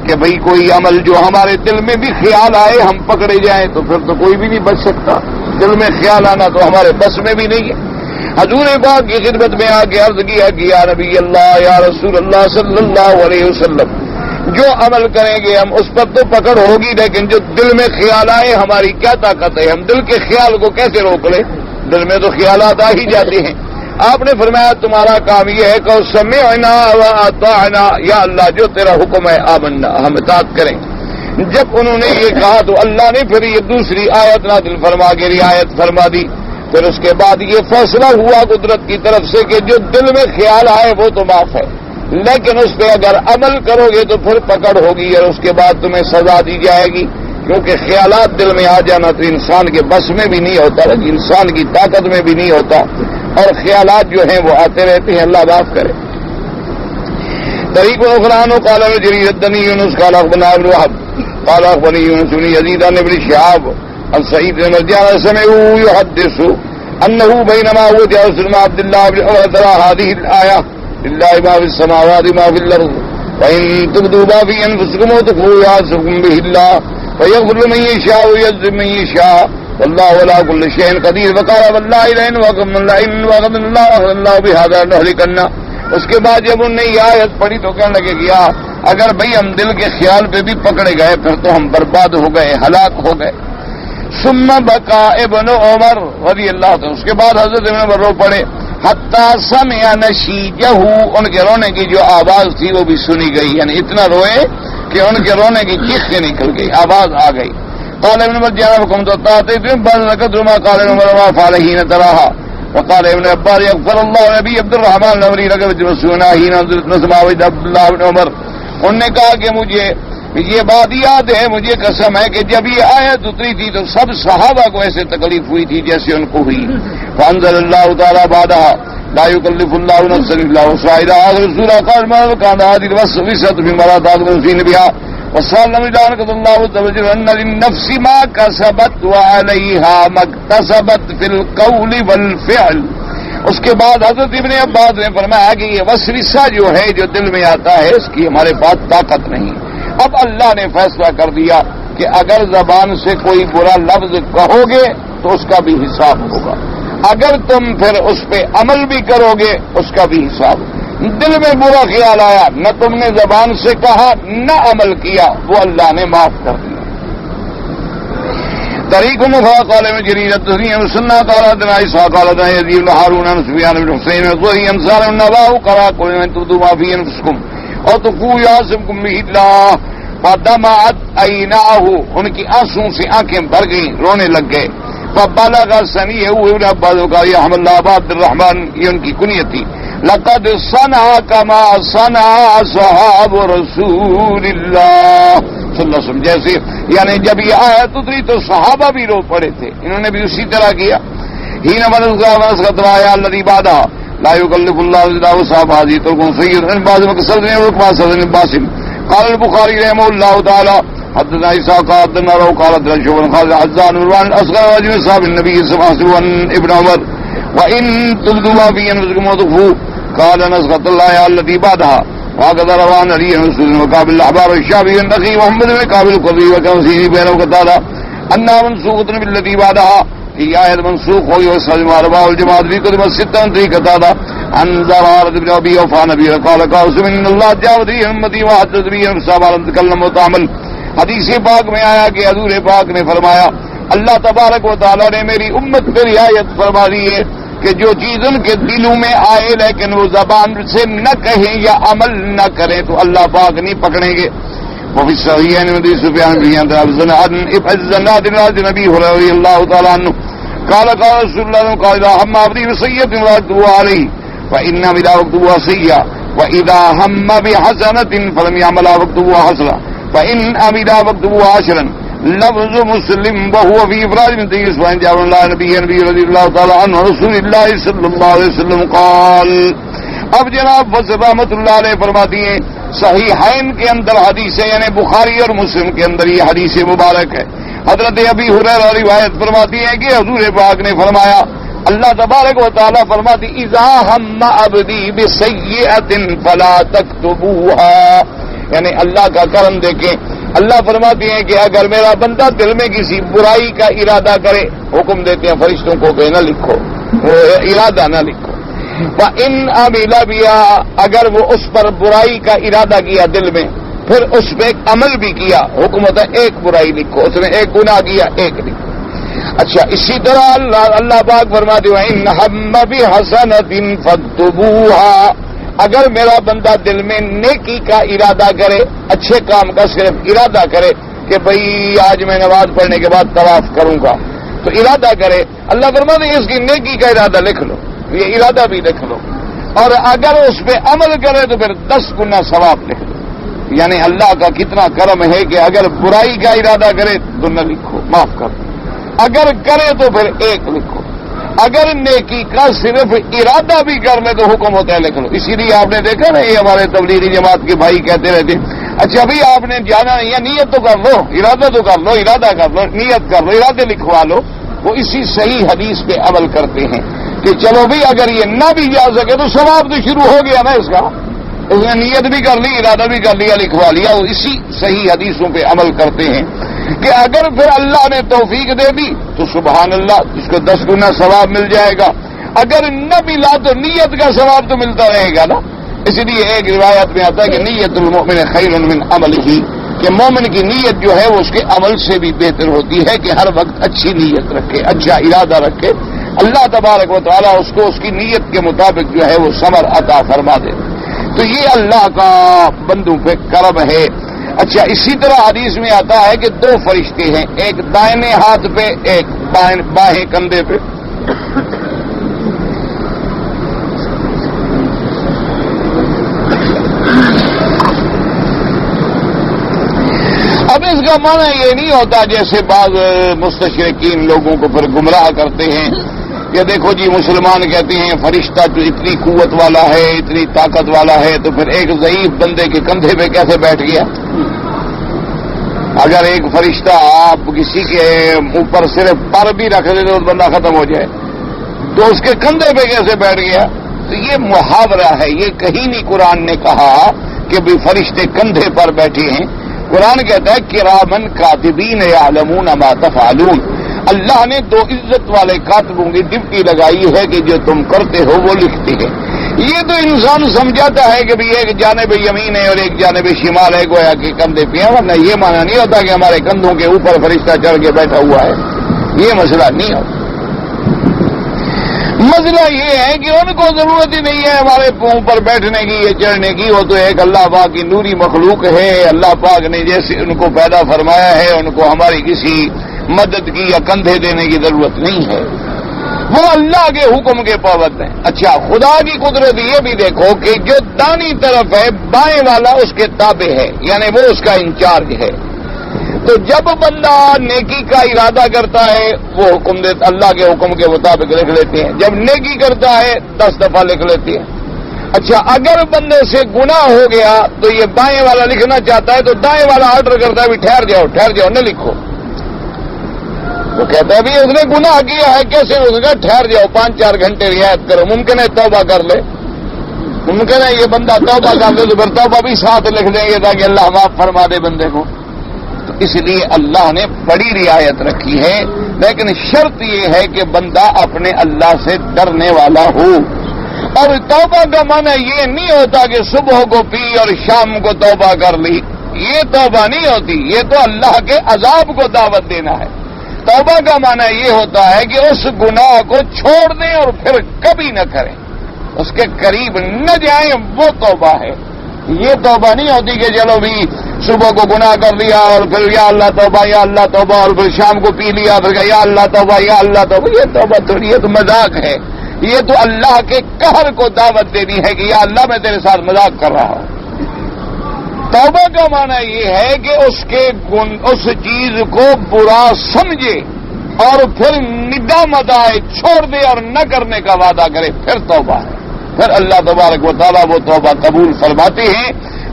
کہ بھئی کوئی عمل جو ہمارے دل میں بھی خیال آئے ہم پکڑے جائیں تو پھر تو کوئی بھی نہیں بچ سکتا، دل میں خیال آنا تو ہمارے بس میں بھی نہیں ہے۔ حضور پاک کی خدمت میں آ کے عرض کیا کہ یا نبی اللہ یا رسول اللہ صلی اللہ علیہ وسلم، جو عمل کریں گے ہم اس پر تو پکڑ ہوگی، لیکن جو دل میں خیال آئے ہماری کیا طاقت ہے، ہم دل کے خیال کو کیسے روک لیں؟ دل میں تو خیالات آ ہی جاتے ہیں۔ آپ نے فرمایا تمہارا کام یہ ہے کہ سمعنا واطعنا، یا اللہ جو تیرا حکم ہے آمنا، ہم اطاعت کریں۔ جب انہوں نے یہ کہا تو اللہ نے پھر یہ دوسری آیت نازل فرما کے رعایت فرما دی۔ پھر اس کے بعد یہ فیصلہ ہوا قدرت کی طرف سے کہ جو دل میں خیال آئے وہ تو معاف ہے، لیکن اس پہ اگر عمل کرو گے تو پھر پکڑ ہوگی اور اس کے بعد تمہیں سزا دی جائے گی، کیونکہ خیالات دل میں آ جانا تو انسان کے بس میں بھی نہیں ہوتا، انسان کی طاقت میں بھی نہیں ہوتا، اور خیالات جو ہیں وہ آتے رہتے ہیں۔ اللہ معاف کرے۔ طریق اخران قال جرير الدني يونس قال اخبرنا ابن وهب قال اخبرني يونس بن يزيد عن ابن شهاب عن سعيد بن مرجان سمعه يحدث انه بينما هو جالس مع عبد الله بن عمر ترى هذه الايه لله ما في السماوات ما في الارض وان تبدوا ما في انفسكم وتخفوه يحاسبكم به الله فيغفر لمن يشاء ويعذب من يشاء والله على كل شيء قدير فقال والله لئن وغضنا الله بهذا لنهلكن۔ اس کے بعد جب انہوں نے یہ آیت پڑھی تو کہنے لگے کہ اگر بھئی ہم دل کے خیال پہ بھی پکڑے گئے پھر تو ہم برباد ہو گئے، ہلاک ہو گئے۔ ثم بکا ابن عمر رضی اللہ عنہ، اس کے بعد حضرت ابن عمر رو پڑے حتی سمع نشیجہ، ان کے رونے کی جو آواز تھی وہ بھی سنی گئی، یعنی اتنا روئے کہ ان کے رونے کی چیخیں نکل گئی، آواز آ گئی۔ قال ابن عمر جاءكم تطاعتم بل قدر ما قال عمر ما فعل حين تراها وقال ابن عباس يغفر الله نبي عبد الرحمن الامری لقد مسونا حين نزلت نسمع عبد الله بن عمر. انہوں نے کہا کہ مجھے یہ بات یاد ہے، مجھے قسم ہے کہ جب یہ آیت اتری تھی تو سب صحابہ کو ایسے تکلیف ہوئی تھی جیسے ان کو ہوئی. فانزل اللہ تعالی بعدها لا يكلف الله نفسا الا وسعها. آخر سورہ قال ما كان هذه الوسوسة في مراد في نبيها وصلى ذلك الله تعالى ان للنفس ما كسبت وعليها ما اكتسبت في القول والفعل. اس کے بعد حضرت ابن عباس نے فرمایا کہ یہ وسوسہ جو ہے جو دل میں آتا ہے اس کی ہمارے پاس طاقت نہیں. اب اللہ نے فیصلہ کر دیا کہ اگر زبان سے کوئی برا لفظ کہو گے تو اس کا بھی حساب ہوگا، اگر تم پھر اس پہ عمل بھی کرو گے اس کا بھی حساب. دل میں برا خیال آیا، نہ تم نے زبان سے کہا نہ عمل کیا، وہ اللہ نے معاف کر دیا. طریق مفا قال میں جریر التسنیم سنہ قال ادنا عیسیٰ قال ادنا یزید ہارون سفیان بن حسین وہی امثال النباء قرا قل من تبدوا ما في انفسكم اور تقوا یعصمکم به اللہ فدمعت عیناہ، ان کی آنسوں سے آنکھیں بھر گئیں، رونے لگ گئے. فبلغ سنیہ ابن عباس قال یا حمد اللہ عبد الرحمن، یہ ان کی کنیت تھی. لقد صنع كما صنع اصحاب رسول اللہ صلی اللہ علیہ وسلم، جیسے یعنی جب یہ آیت اتری تو صحابہ بھی رو پڑے تھے، انہوں نے بھی اسی طرح کیا. حين مسخط آیا الذي بعدها لا يكلف الله الا وسعها هذه ترك سيد عن بعض مكسرين وكما سرين باسم. قال البخاري رحمه الله تعالى حدثنا إسحاق حدثنا روح قال حدثنا شعبة قال عزان الوان الأصغر رجل صاحب النبي صلى الله عليه وسلم ابن عمر وإن تبدوا ما في أنفسكم وتخفوه قال نسخط الله الذي بعدها. وهكذا روان علي رسول وقابل الأحبار الشافعي النخي محمد بن قابل القضي وكوسيني بينه وقتالا أنها منسوخة بالذي بعدها. یہ آیت منسوخ ہوئی اور سلم اربع الجماعت بھی قدم ستن طریقتا تھا. عن زرارة بن ابي اوفى نبي قال قال ان الله جاء ذي امتي وحدث بي صحابہ تكلم وتعمل. حدیث پاک میں آیا کہ حضور پاک نے فرمایا اللہ تبارک و تعالی نے میری امت پہ رعایت فرما دی ہے کہ جو چیز ان کے دلوں میں آئے لیکن وہ زبان سے نہ کہیں یا عمل نہ کریں تو اللہ پاک نہیں پکڑیں گے. وفي الصحيحين من حديث سفيان بن عبد الزناد بن ابي هريره رضي الله تعالى عنه قال قال رسول الله قال اذا هم عبدي بسيئة فأكتبوا عليه فإن بلا وكتبوا سيئة واذا هم بحسنة فلم يعملها فاكتبوا حسنة فإن عملها فاكتبوا عشرا. لفظ مسلم وهو في افراد من تيس وان جابر الله نبي رضي الله تعالى عنه رسول الله صلى الله عليه وسلم قال. اب جناب فضل رحمت اللہ علیہ فرماتی ہیں صحیحین کے اندر حدیث ہے، یعنی بخاری اور مسلم کے اندر یہ حدیث مبارک ہے. حضرت ابی ہریرہ روایت فرماتی ہیں کہ حضور پاک نے فرمایا اللہ تبارک و تعالی فرماتی اذا هم عبدی بسیئۃ فلا تکتبوها، یعنی اللہ کا کرم دیکھیں. اللہ فرماتی ہیں کہ اگر میرا بندہ دل میں کسی برائی کا ارادہ کرے، حکم دیتے ہیں فرشتوں کو کہ نہ لکھو، ارادہ نہ لکھو. وَإِنْ عَمِلَ بِهَا، اگر وہ اس پر برائی کا ارادہ کیا دل میں پھر اس پہ عمل بھی کیا، حکم ہوتا ہے ایک برائی لکھو، اس نے ایک گناہ کیا ایک لکھو. اچھا اسی طرح اللہ پاک فرماتے ہیں وَإِنْ هَمَّ بِحَسَنَةٍ فَاكْتُبُوهَا، اگر میرا بندہ دل میں نیکی کا ارادہ کرے، اچھے کام کا صرف ارادہ کرے کہ بھئی آج میں نماز پڑھنے کے بعد طواف کروں گا، تو ارادہ کرے، اللہ فرماتے ہیں اس کی نیکی کا ارادہ لکھ لو، یہ ارادہ بھی لکھ لو، اور اگر اس پہ عمل کرے تو پھر 10 گنا ثواب لکھ لو. یعنی اللہ کا کتنا کرم ہے کہ اگر برائی کا ارادہ کرے تو نہ لکھو، معاف کر دو، اگر کرے تو پھر ایک لکھو، اگر نیکی کا صرف ارادہ بھی کر لے تو حکم ہوتا ہے لکھ لو. اسی لیے آپ نے دیکھا نا یہ ہمارے تبلیغی جماعت کے بھائی کہتے رہتے اچھا بھائی آپ نے جانا نہیں ہے، نیت تو کر لو، ارادہ تو کر لو، ارادہ کر لو، نیت کر لو، ارادے لکھوا لو. وہ اسی صحیح حدیث پہ عمل کرتے ہیں کہ چلو بھائی اگر یہ نہ بھی جا سکے تو ثواب تو شروع ہو گیا نا اس کا، اس نے نیت بھی کر لی، ارادہ بھی کر لیا، لکھوا لیا. وہ اسی صحیح حدیثوں پہ عمل کرتے ہیں کہ اگر پھر اللہ نے توفیق دے دی تو سبحان اللہ اس کو 10 گنا ثواب مل جائے گا، اگر نہ ملا تو نیت کا ثواب تو ملتا رہے گا نا. اس لیے ایک روایت میں آتا ہے کہ نیت المؤمن خیر من عملہ، کہ مومن کی نیت جو ہے وہ اس کے عمل سے بھی بہتر ہوتی ہے کہ ہر وقت اچھی نیت رکھے، اچھا ارادہ رکھے. اللہ تبارک و تعالیٰ اس کو اس کی نیت کے مطابق جو ہے وہ ثمر عطا فرما دے. تو یہ اللہ کا بندوں پہ کرم ہے. اچھا، اسی طرح حدیث میں آتا ہے کہ دو فرشتے ہیں، ایک دائنے ہاتھ پہ، ایک بائیں کندھے پہ. اب اس کا معنی یہ نہیں ہوتا جیسے بعض مستشرقین لوگوں کو پھر گمراہ کرتے ہیں کہ دیکھو جی مسلمان کہتے ہیں فرشتہ جو اتنی قوت والا ہے، اتنی طاقت والا ہے، تو پھر ایک ضعیف بندے کے کندھے پہ کیسے بیٹھ گیا؟ اگر ایک فرشتہ آپ کسی کے اوپر صرف پر بھی رکھ دے تو بندہ ختم ہو جائے، تو اس کے کندھے پہ کیسے بیٹھ گیا؟ تو یہ محاورہ ہے، یہ کہیں نہیں قرآن نے کہا کہ بھی فرشتے کندھے پر بیٹھے ہیں. قرآن کہتا ہے کرامن کاتبین یعلمون ما تفعلون. اللہ نے دو عزت والے کاتبوں کی ڈپٹی لگائی ہے کہ جو تم کرتے ہو وہ لکھتے ہیں. یہ تو انسان سمجھاتا ہے کہ ایک جانب یمین ہے اور ایک جانب شمال ہے، گویا کہ کندھے پہ ہے، ورنہ یہ مانا نہیں ہوتا کہ ہمارے کندھوں کے اوپر فرشتہ چڑھ کے بیٹھا ہوا ہے. یہ مسئلہ نہیں ہوتا. مسئلہ یہ ہے کہ ان کو ضرورت ہی نہیں ہے ہمارے پاؤں پر بیٹھنے کی، یہ چڑھنے کی. وہ تو ایک اللہ پاک کی نوری مخلوق ہے. اللہ پاک نے جیسے ان کو پیدا فرمایا ہے، ان کو ہماری کسی مدد کی یا کندھے دینے کی ضرورت نہیں ہے. وہ اللہ کے حکم کے پابند ہیں. اچھا، خدا کی قدرت یہ بھی دیکھو کہ جو دائیں طرف ہے بائیں والا اس کے تابع ہے، یعنی وہ اس کا انچارج ہے. تو جب بندہ نیکی کا ارادہ کرتا ہے وہ حکم دیتا، اللہ کے حکم کے مطابق لکھ لیتے ہیں. جب نیکی کرتا ہے 10 دفعہ لکھ لیتے ہیں. اچھا، اگر بندے سے گناہ ہو گیا تو یہ بائیں والا لکھنا چاہتا ہے تو دائیں والا آرڈر کرتا ہے بھی ٹھہر جاؤ نہ لکھو. وہ کہتا ہے بھی اس نے گناہ کیا ہے، کیسے؟ اس نے کہا ٹھہر جاؤ 5-4 گھنٹے رعایت کرو. ممکن ہے توبہ کر لے، ممکن ہے یہ بندہ توبہ کر لے تو پھر توبہ بھی ساتھ لکھ دیں گے تاکہ اللہ معاف فرما دے بندے کو. تو اس لیے اللہ نے بڑی رعایت رکھی ہے، لیکن شرط یہ ہے کہ بندہ اپنے اللہ سے ڈرنے والا ہو. اور توبہ کا معنی یہ نہیں ہوتا کہ صبح کو پی اور شام کو توبہ کر لی. یہ توبہ نہیں ہوتی، یہ تو اللہ کے عذاب کو دعوت دینا ہے. توبہ کا معنی یہ ہوتا ہے کہ اس گناہ کو چھوڑ دیں اور پھر کبھی نہ کریں، اس کے قریب نہ جائیں، وہ توبہ ہے. یہ توبہ نہیں ہوتی کہ چلو بھی صبح کو گناہ کر لیا اور پھر یا اللہ توبہ یا اللہ توبہ، اور پھر شام کو پی لیا پھر کہ یا اللہ توبہ یا اللہ توبہ. یہ توبہ تھوڑی، یہ تو مذاق ہے. یہ تو اللہ کے قہر کو دعوت دینی ہے کہ یا اللہ میں تیرے ساتھ مذاق کر رہا ہوں. توبہ کا معنی یہ ہے کہ اس چیز کو برا سمجھے اور پھر ندامت آئے، چھوڑ دے اور نہ کرنے کا وعدہ کرے، پھر توبہ ہے. پھر اللہ تبارک و تعالیٰ وہ توبہ قبول فرماتے ہیں.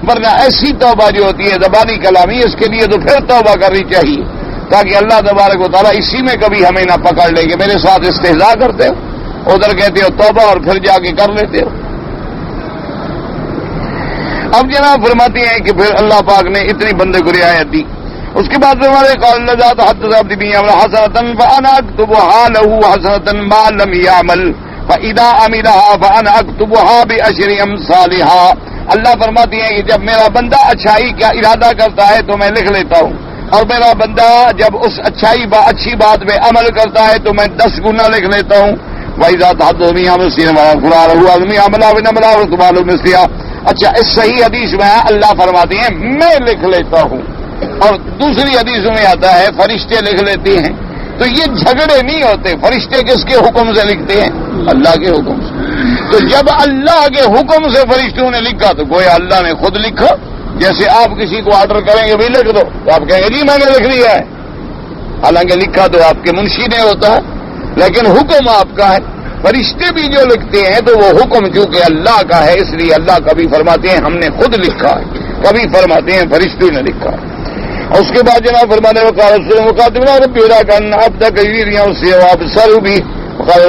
ورنہ ایسی توبہ جو ہوتی ہے زبانی کلامی، اس کے لیے تو پھر توبہ کرنی چاہیے تاکہ اللہ تبارک و تعالیٰ اسی میں کبھی ہمیں نہ پکڑ لے کہ میرے ساتھ استہزاء کرتے ہو، ادھر کہتے ہو توبہ اور پھر جا کے کر لیتے ہو. اب جناب فرماتے ہیں کہ پھر اللہ پاک نے اتنی بندے کو رعایت دی. اس کے بعد ہمارے قال لذات حدث عبد بن عمرو حسنۃ فانا اكتبها له حسنۃ ما لم يعمل فاذا عملها فانا اكتبها بعشر امثالها. اللہ فرماتے ہیں کہ جب میرا بندہ اچھائی کا ارادہ کرتا ہے تو میں لکھ لیتا ہوں، اور میرا بندہ جب اس اچھی بات میں عمل کرتا ہے تو میں 10 گنا لکھ لیتا ہوں. وَإِذَا تَحَدَّثَ عَمْرٌ فَقُرَارَهُ عَلْمِي عَمَلَ وَنَمَلَ وَتُبَالُ مِثْلِهَا. اچھا، اس صحیح حدیث میں اللہ فرماتے ہیں میں لکھ لیتا ہوں، اور دوسری حدیث میں آتا ہے فرشتے لکھ لیتے ہیں. تو یہ جھگڑے نہیں ہوتے. فرشتے کس کے حکم سے لکھتے ہیں؟ اللہ کے حکم سے. تو جب اللہ کے حکم سے فرشتوں نے لکھا تو گویا اللہ نے خود لکھا. جیسے آپ کسی کو آرڈر کریں گے بھی لکھ دو تو آپ کہیں گے جی میں نے لکھ لیا ہے، حالانکہ لکھا تو آپ کے منشی نے ہوتا ہے لیکن حکم آپ کا ہے. فرشتے بھی جو لکھتے ہیں تو وہ حکم چونکہ اللہ کا ہے، اس لیے اللہ کبھی فرماتے ہیں ہم نے خود لکھا ہے، کبھی فرماتے ہیں فرشتوں نے لکھا ہے. اور اس کے بعد جناب فرمانے مقاتبہ ربی ادا کرنا اب تک سے آپ سر بھی حالہ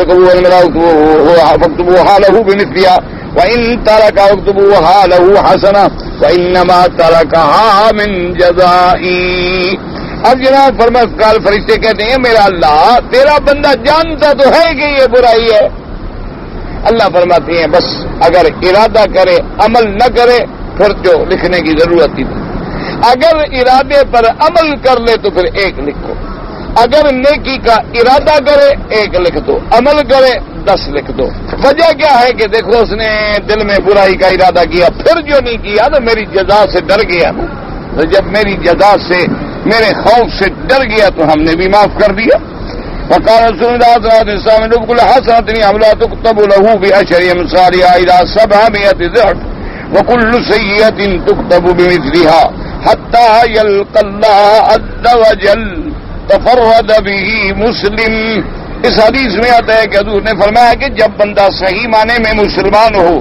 بمثلها وان ترك اكتبوا حاله حسنہ وانما تركها من جزائی. اب جناب فرمایا فرشتے کہتے ہیں میرا اللہ تیرا بندہ جانتا تو ہے کہ یہ برائی ہے. اللہ فرماتے ہیں بس اگر ارادہ کرے عمل نہ کرے پھر جو لکھنے کی ضرورت ہی نہیں. اگر ارادے پر عمل کر لے تو پھر 1 لکھو. اگر نیکی کا ارادہ کرے 1 لکھ دو، عمل کرے 10 لکھ دو. وجہ کیا ہے کہ دیکھو اس نے دل میں برائی کا ارادہ کیا پھر جو نہیں کیا تو میری جزا سے ڈر گیا نا، تو جب میری جزا سے میرے خوف سے ڈر گیا تو ہم نے بھی معاف کر دیا. وقال رسول الله صلى الله عليه وسلم كل حسنة عملها تكتب له بعشر أمثالها إلى 700 ضعف وكل سيئة تكتب بمثلها حتى يلقى الله عز وجل. تفرد به مسلم. اس حدیث میں آتا ہے کہ حضور نے فرمایا کہ جب بندہ صحیح معنی میں مسلمان ہو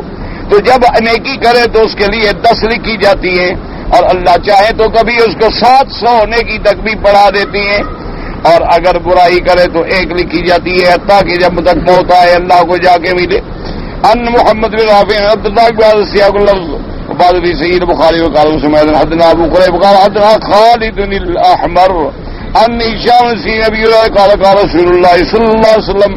تو جب نیکی کرے تو اس کے لیے 10 لکھی جاتی ہیں اور اللہ چاہے تو کبھی اس کو 700 نیکی تک بھی پڑھا دیتی ہیں اور اگر برائی کرے تو 1 لکھی جاتی ہے حتیٰ کہ جب تک موت آئے اللہ کو جا کے ملے. ان محمد بن رافع عبد الله بن سياق اللفظ وبعد في سيد البخاري وقال مسلم حدثنا ابو قريب قال حدثنا خالد الاحمر ان هشام بن ابي هريره قال رسول الله صلى الله عليه وسلم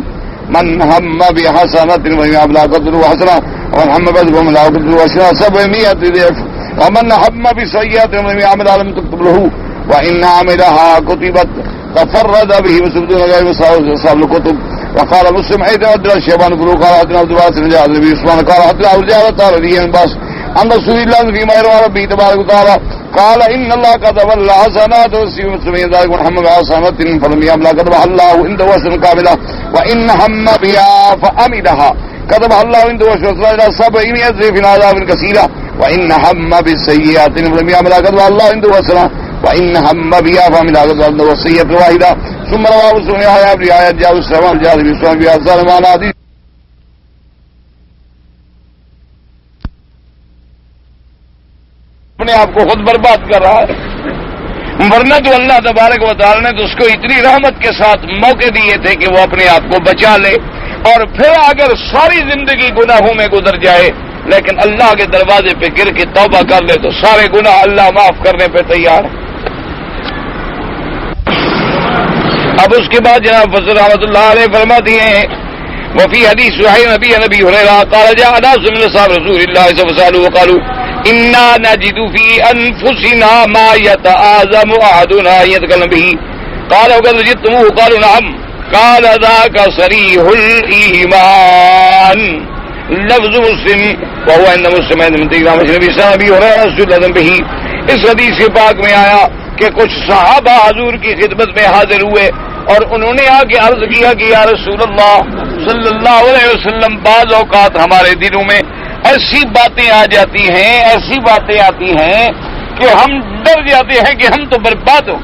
من هم بحسنة ويعمل قدر حسنة ومن هم بذنب لا قدر حسنة 700 ضعف ومن هم بسيئة ويعمل لم تكتب له وان عملها كتبت تفرد به مسلم غير صاحب الكتب. وقال مسلم ايضا حدثنا شيبان بن قال حدثنا عبد الله بن جابر بن عثمان قال حدثنا ابو جعفر الطاري بن باس عن رسول الله فيما يروى ربه تبارك وتعالى قال ان الله كتب الحسنات والسيئات ذلك محمد حسنات فلم يعمل كتبها الله عنده حسنة كاملة وان هم بها فعملها كتبها الله عنده حسنة 700 ضعف عذاب كثيرة وان هم بالسيئات فلم يعمل كتبها الله عنده حسنة وان هم بها فعملها كتبها الله سيئة واحدة. ثم رواه مسلم يحيى بن يحيى جابر السلام جابر بن سلمان بن سلمان حديث. اپنے آپ کو خود برباد کر رہا ہے ورنہ تو اللہ تبارک و تعالی نے تو اس کو اتنی رحمت کے ساتھ موقع دیے تھے کہ وہ اپنے آپ کو بچا لے اور پھر اگر ساری زندگی گناہوں میں گزر جائے لیکن اللہ کے دروازے پہ گر کے توبہ کر لے تو سارے گناہ اللہ معاف کرنے پہ تیار ہے. اب اس کے بعد جناب فضل رحمۃ اللہ علیہ فرماتی ہیں وفی حدیث صحیح نبی ہریرہ قال جاء ناس من اصحاب رسول اللہ صلی اللہ علیہ وسلم وقالوا انا نجد في انفسنا ما يتعاظم احدنا يتكلم به قال وقد جئتموه قالوا نعم قال ذاك صريح الايمان. لفظ مسلم وهو عند مسلم من تقرام نبی صاحب ہریرہ رسول اللہ به. اس حدیث پاک میں آیا کہ کچھ صحابہ حضور کی خدمت میں حاضر ہوئے اور انہوں نے آ کے عرض کیا کہ یا رسول اللہ صلی اللہ علیہ وسلم بعض اوقات ہمارے دلوں میں ایسی باتیں آ جاتی ہیں ایسی باتیں آتی ہیں کہ ہم ڈر جاتے ہیں کہ ہم تو برباد ہو.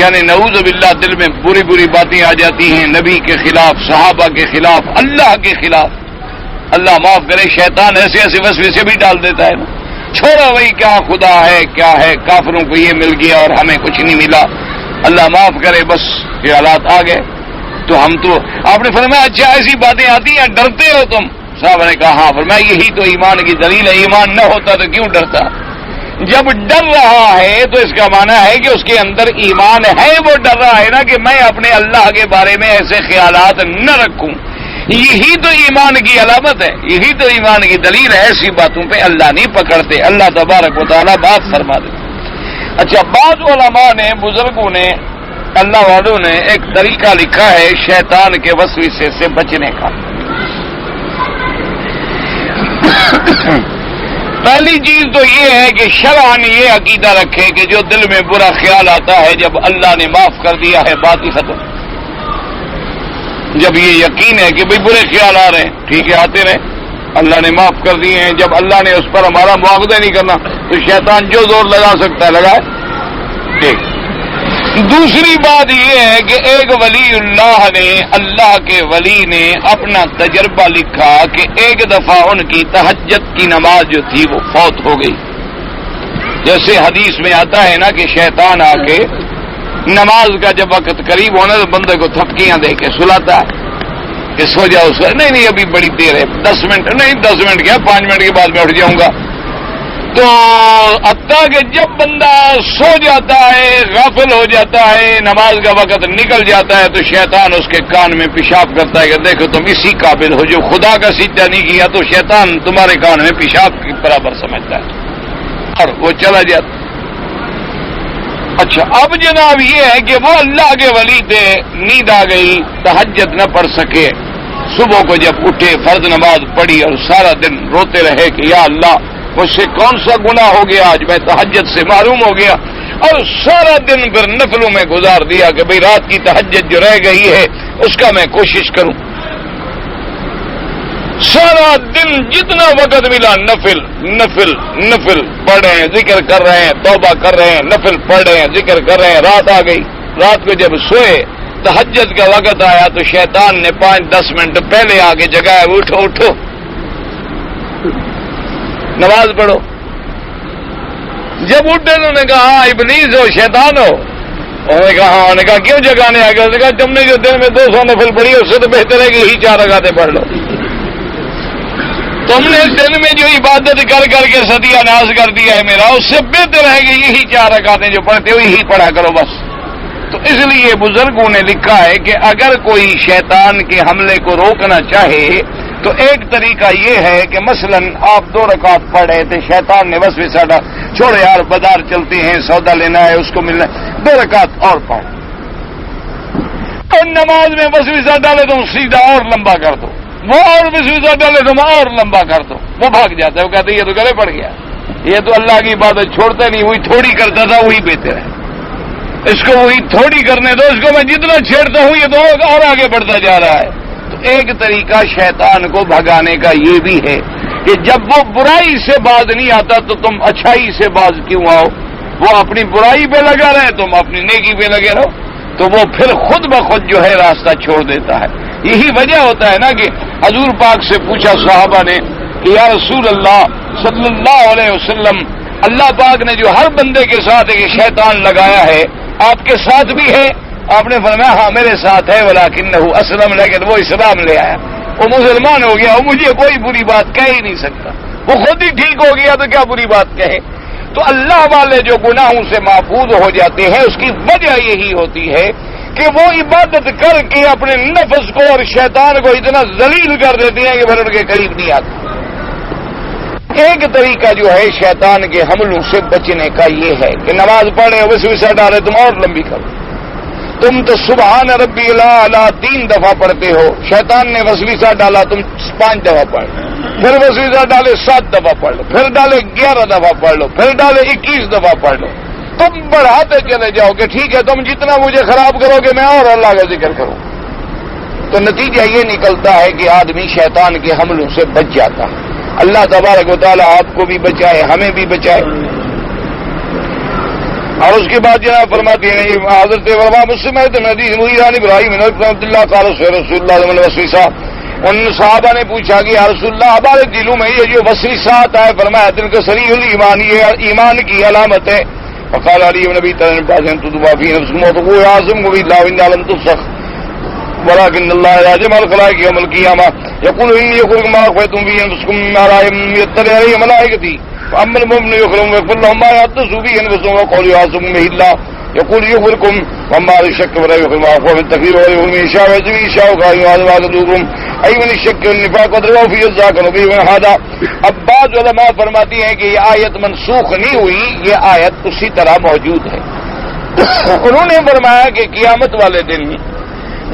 یعنی نعوذ باللہ دل میں بری بری باتیں آ جاتی ہیں نبی کے خلاف صحابہ کے خلاف اللہ کے خلاف. اللہ معاف کرے شیطان ایسے ایسے وسوسے بھی ڈال دیتا ہے نا چھوڑا وہی کیا خدا ہے کیا ہے کافروں کو یہ مل گیا اور ہمیں کچھ نہیں ملا. اللہ معاف کرے بس یہ حالات آ گئے تو ہم تو آپ نے فرمایا اچھا ایسی باتیں آتی ہیں ڈرتے ہو تم. صاحب نے کہا ہاں فرمایا یہی تو ایمان کی دلیل ہے. ایمان نہ ہوتا تو کیوں ڈرتا. جب ڈر رہا ہے تو اس کا معنی ہے کہ اس کے اندر ایمان ہے. وہ ڈر رہا ہے نا کہ میں اپنے اللہ کے بارے میں ایسے خیالات نہ رکھوں. یہی تو ایمان کی علامت ہے یہی تو ایمان کی دلیل ہے. ایسی باتوں پہ اللہ نہیں پکڑتے. اللہ تبارک و تعالیٰ بات فرما دے. اچھا بعض علماء نے بزرگوں نے اللہ والوں نے ایک طریقہ لکھا ہے شیطان کے وسوسے سے بچنے کا. پہلی چیز تو یہ ہے کہ شرعاً یہ عقیدہ رکھے کہ جو دل میں برا خیال آتا ہے جب اللہ نے معاف کر دیا ہے بات ہی ختم. جب یہ یقین ہے کہ بھئی برے خیال آ رہے ہیں ٹھیک ہے آتے رہے اللہ نے معاف کر دیے ہیں. جب اللہ نے اس پر ہمارا مواخذہ نہیں کرنا تو شیطان جو زور لگا سکتا ہے لگائے. ٹھیک. دوسری بات یہ ہے کہ ایک ولی اللہ کے ولی نے اپنا تجربہ لکھا کہ ایک دفعہ ان کی تہجد کی نماز جو تھی وہ فوت ہو گئی. جیسے حدیث میں آتا ہے نا کہ شیطان آ کے نماز کا جب وقت قریب ہونا تو بندے کو تھپکیاں دے کے سلاتا ہے کہ سو جاؤ نہیں ابھی بڑی دیر ہے 10 منٹ نہیں 10 منٹ کیا 5 منٹ کے بعد میں اٹھ جاؤں گا. تو حتیٰ کہ جب بندہ سو جاتا ہے غافل ہو جاتا ہے نماز کا وقت نکل جاتا ہے تو شیطان اس کے کان میں پیشاب کرتا ہے کہ دیکھو تم اسی قابل ہو جو خدا کا سجدہ نہیں کیا. تو شیطان تمہارے کان میں پیشاب کے برابر سمجھتا ہے اور وہ چلا جاتا. اچھا اب جناب یہ ہے کہ وہ اللہ کے ولی تھے نیند آ گئی تہجد نہ پڑھ سکے. صبح کو جب اٹھے فرض نماز پڑھی اور سارا دن روتے رہے کہ یا اللہ مجھ سے کون سا گناہ ہو گیا آج میں تہجد سے محروم ہو گیا، اور سارا دن پھر نفلوں میں گزار دیا کہ بھئی رات کی تہجد جو رہ گئی ہے اس کا میں کوشش کروں۔ سارا دن جتنا وقت ملا نفل نفل نفل پڑھ رہے ہیں، ذکر کر رہے ہیں، توبہ کر رہے ہیں، نفل پڑھ رہے ہیں، ذکر کر رہے ہیں۔ رات آ گئی، رات کو جب سوئے تہجد کا وقت آیا تو شیطان نے 5-10 منٹ پہلے آگے جگایا، اٹھو اٹھو نماز پڑھو۔ جب اٹھے انہوں نے کہا ہاں ابلیس ہو، شیطان ہو؟ انہوں نے کہا ہاں۔ انہوں نے کہا کیوں جگانے آ گیا؟ انہوں نے کہا تم نے جو دن میں 200 نفل پڑھی اس سے تو بہتر ہے کہ یہی 4 رکعتیں پڑھ لو۔ تم نے دن میں جو عبادت کر کر کے ستیہ ناز کر دیا ہے میرا، اس سے بہتر ہے کہ یہی 4 رکعتیں جو پڑھتے ہو یہی پڑھا کرو بس۔ تو اس لیے بزرگوں نے لکھا ہے کہ اگر کوئی شیطان کے حملے کو روکنا چاہے تو ایک طریقہ یہ ہے کہ مثلا آپ 2 رکعت پڑھ رہے تھے، شیطان نے وسوسہ ڈالا چھوڑو یار بازار چلتے ہیں سودا لینا ہے اس کو ملنا ہے، 2 رکعت اور پڑھ، اور نماز میں وسوسہ ڈالے تم سیدھا اور لمبا کر دو، وہ اور وسوسہ ڈالے تم اور لمبا کر دو، وہ بھاگ جاتا ہے، وہ کہتے ہیں یہ تو گلے پڑ گیا، یہ تو اللہ کی عبادت چھوڑتا نہیں، وہی تھوڑی کرتا تھا وہی بہتر ہے، اس کو وہی تھوڑی کرنے دو، اس کو میں جتنا چھیڑتا ہوں یہ تو اور آگے بڑھتا جا رہا ہے۔ تو ایک طریقہ شیطان کو بھگانے کا یہ بھی ہے کہ جب وہ برائی سے باز نہیں آتا تو تم اچھائی سے باز کیوں آؤ؟ وہ اپنی برائی پہ لگا رہے تم اپنی نیکی پہ لگے رہو، تو وہ پھر خود بخود جو ہے راستہ چھوڑ دیتا ہے۔ یہی وجہ ہوتا ہے نا کہ حضور پاک سے پوچھا صحابہ نے کہ یا رسول اللہ صلی اللہ علیہ وسلم، اللہ پاک نے جو ہر بندے کے ساتھ ایک شیطان لگایا ہے آپ کے ساتھ بھی ہے؟ آپ نے فرمایا ہاں میرے ساتھ ہے، ولکنہ اسلم، لیکن وہ اسلام لے آیا، وہ مسلمان ہو گیا، وہ مجھے کوئی بری بات کہہ ہی نہیں سکتا، وہ خود ہی ٹھیک ہو گیا تو کیا بری بات کہے؟ تو اللہ والے جو گناہوں سے محفوظ ہو جاتے ہیں اس کی وجہ یہی ہوتی ہے کہ وہ عبادت کر کے اپنے نفس کو اور شیطان کو اتنا ذلیل کر دیتے ہیں کہ پھر ان کے قریب نہیں آتے۔ ایک طریقہ جو ہے شیطان کے حملوں سے بچنے کا یہ ہے کہ نماز پڑھے وسوسہ ڈالے تم اور لمبی کرو، تم تو سبحان ربی الاعلی 3 دفعہ پڑھتے ہو، شیطان نے وسوسہ ڈالا تم 5 دفعہ پڑھ لو، پھر وسوسہ ڈالے 7 دفعہ پڑھ لو، پھر ڈالے 11 دفعہ پڑھ لو، پھر ڈالے 21 دفعہ پڑھ لو، تم بڑھاتے چلے جاؤ کہ ٹھیک ہے تم جتنا مجھے خراب کرو گے میں اور اللہ کا ذکر کروں، تو نتیجہ یہ نکلتا ہے کہ آدمی شیطان کے حملوں سے بچ جاتا ہے۔ اللہ تبارک و تعالی آپ کو بھی بچائے، ہمیں بھی بچائے۔ اور اس کے بعد جناب فرماتے ہیں حضرت مسلم حدیث مغیرہ ابراہیم عبداللہ قال رسول اللہ علیہ وسلم، ان صحابہ نے پوچھا کہ یا رسول اللہ ہمارے دلوں میں یہ جو وسوسات ہے، فرمایا دل کا صریح الایمان، یہ ایمان کی علامت ہے۔ فقال علی بن ابی طالب تدعو فی نفسکم وتقول اعظم بالله ان لم تفسخ ولكن الله يجمع الخلائق يوم القيامة يقول إني يخرج ما أخفيتم في أنفسكم ما لا يطلع عليه ملائكتي فأما المؤمن يخرج ويغفر لهم ما يحدثوا به أنفسهم وقول يعصم به الله يقول يخبركم وما الشك ولا يخرج ما أخفى في التكفير ولا يخرج من شاء ويزوي شاء قال هذا ذكركم أي من الشك والنفاق وضربوا في الزاك نبي من هذا۔ اب بعض علماء فرماتی ہیں کہ یہ آیت منسوخ نہیں ہوئی، یہ آیت اسی طرح موجود ہے۔ انہوں نے فرمایا کہ قیامت والے دن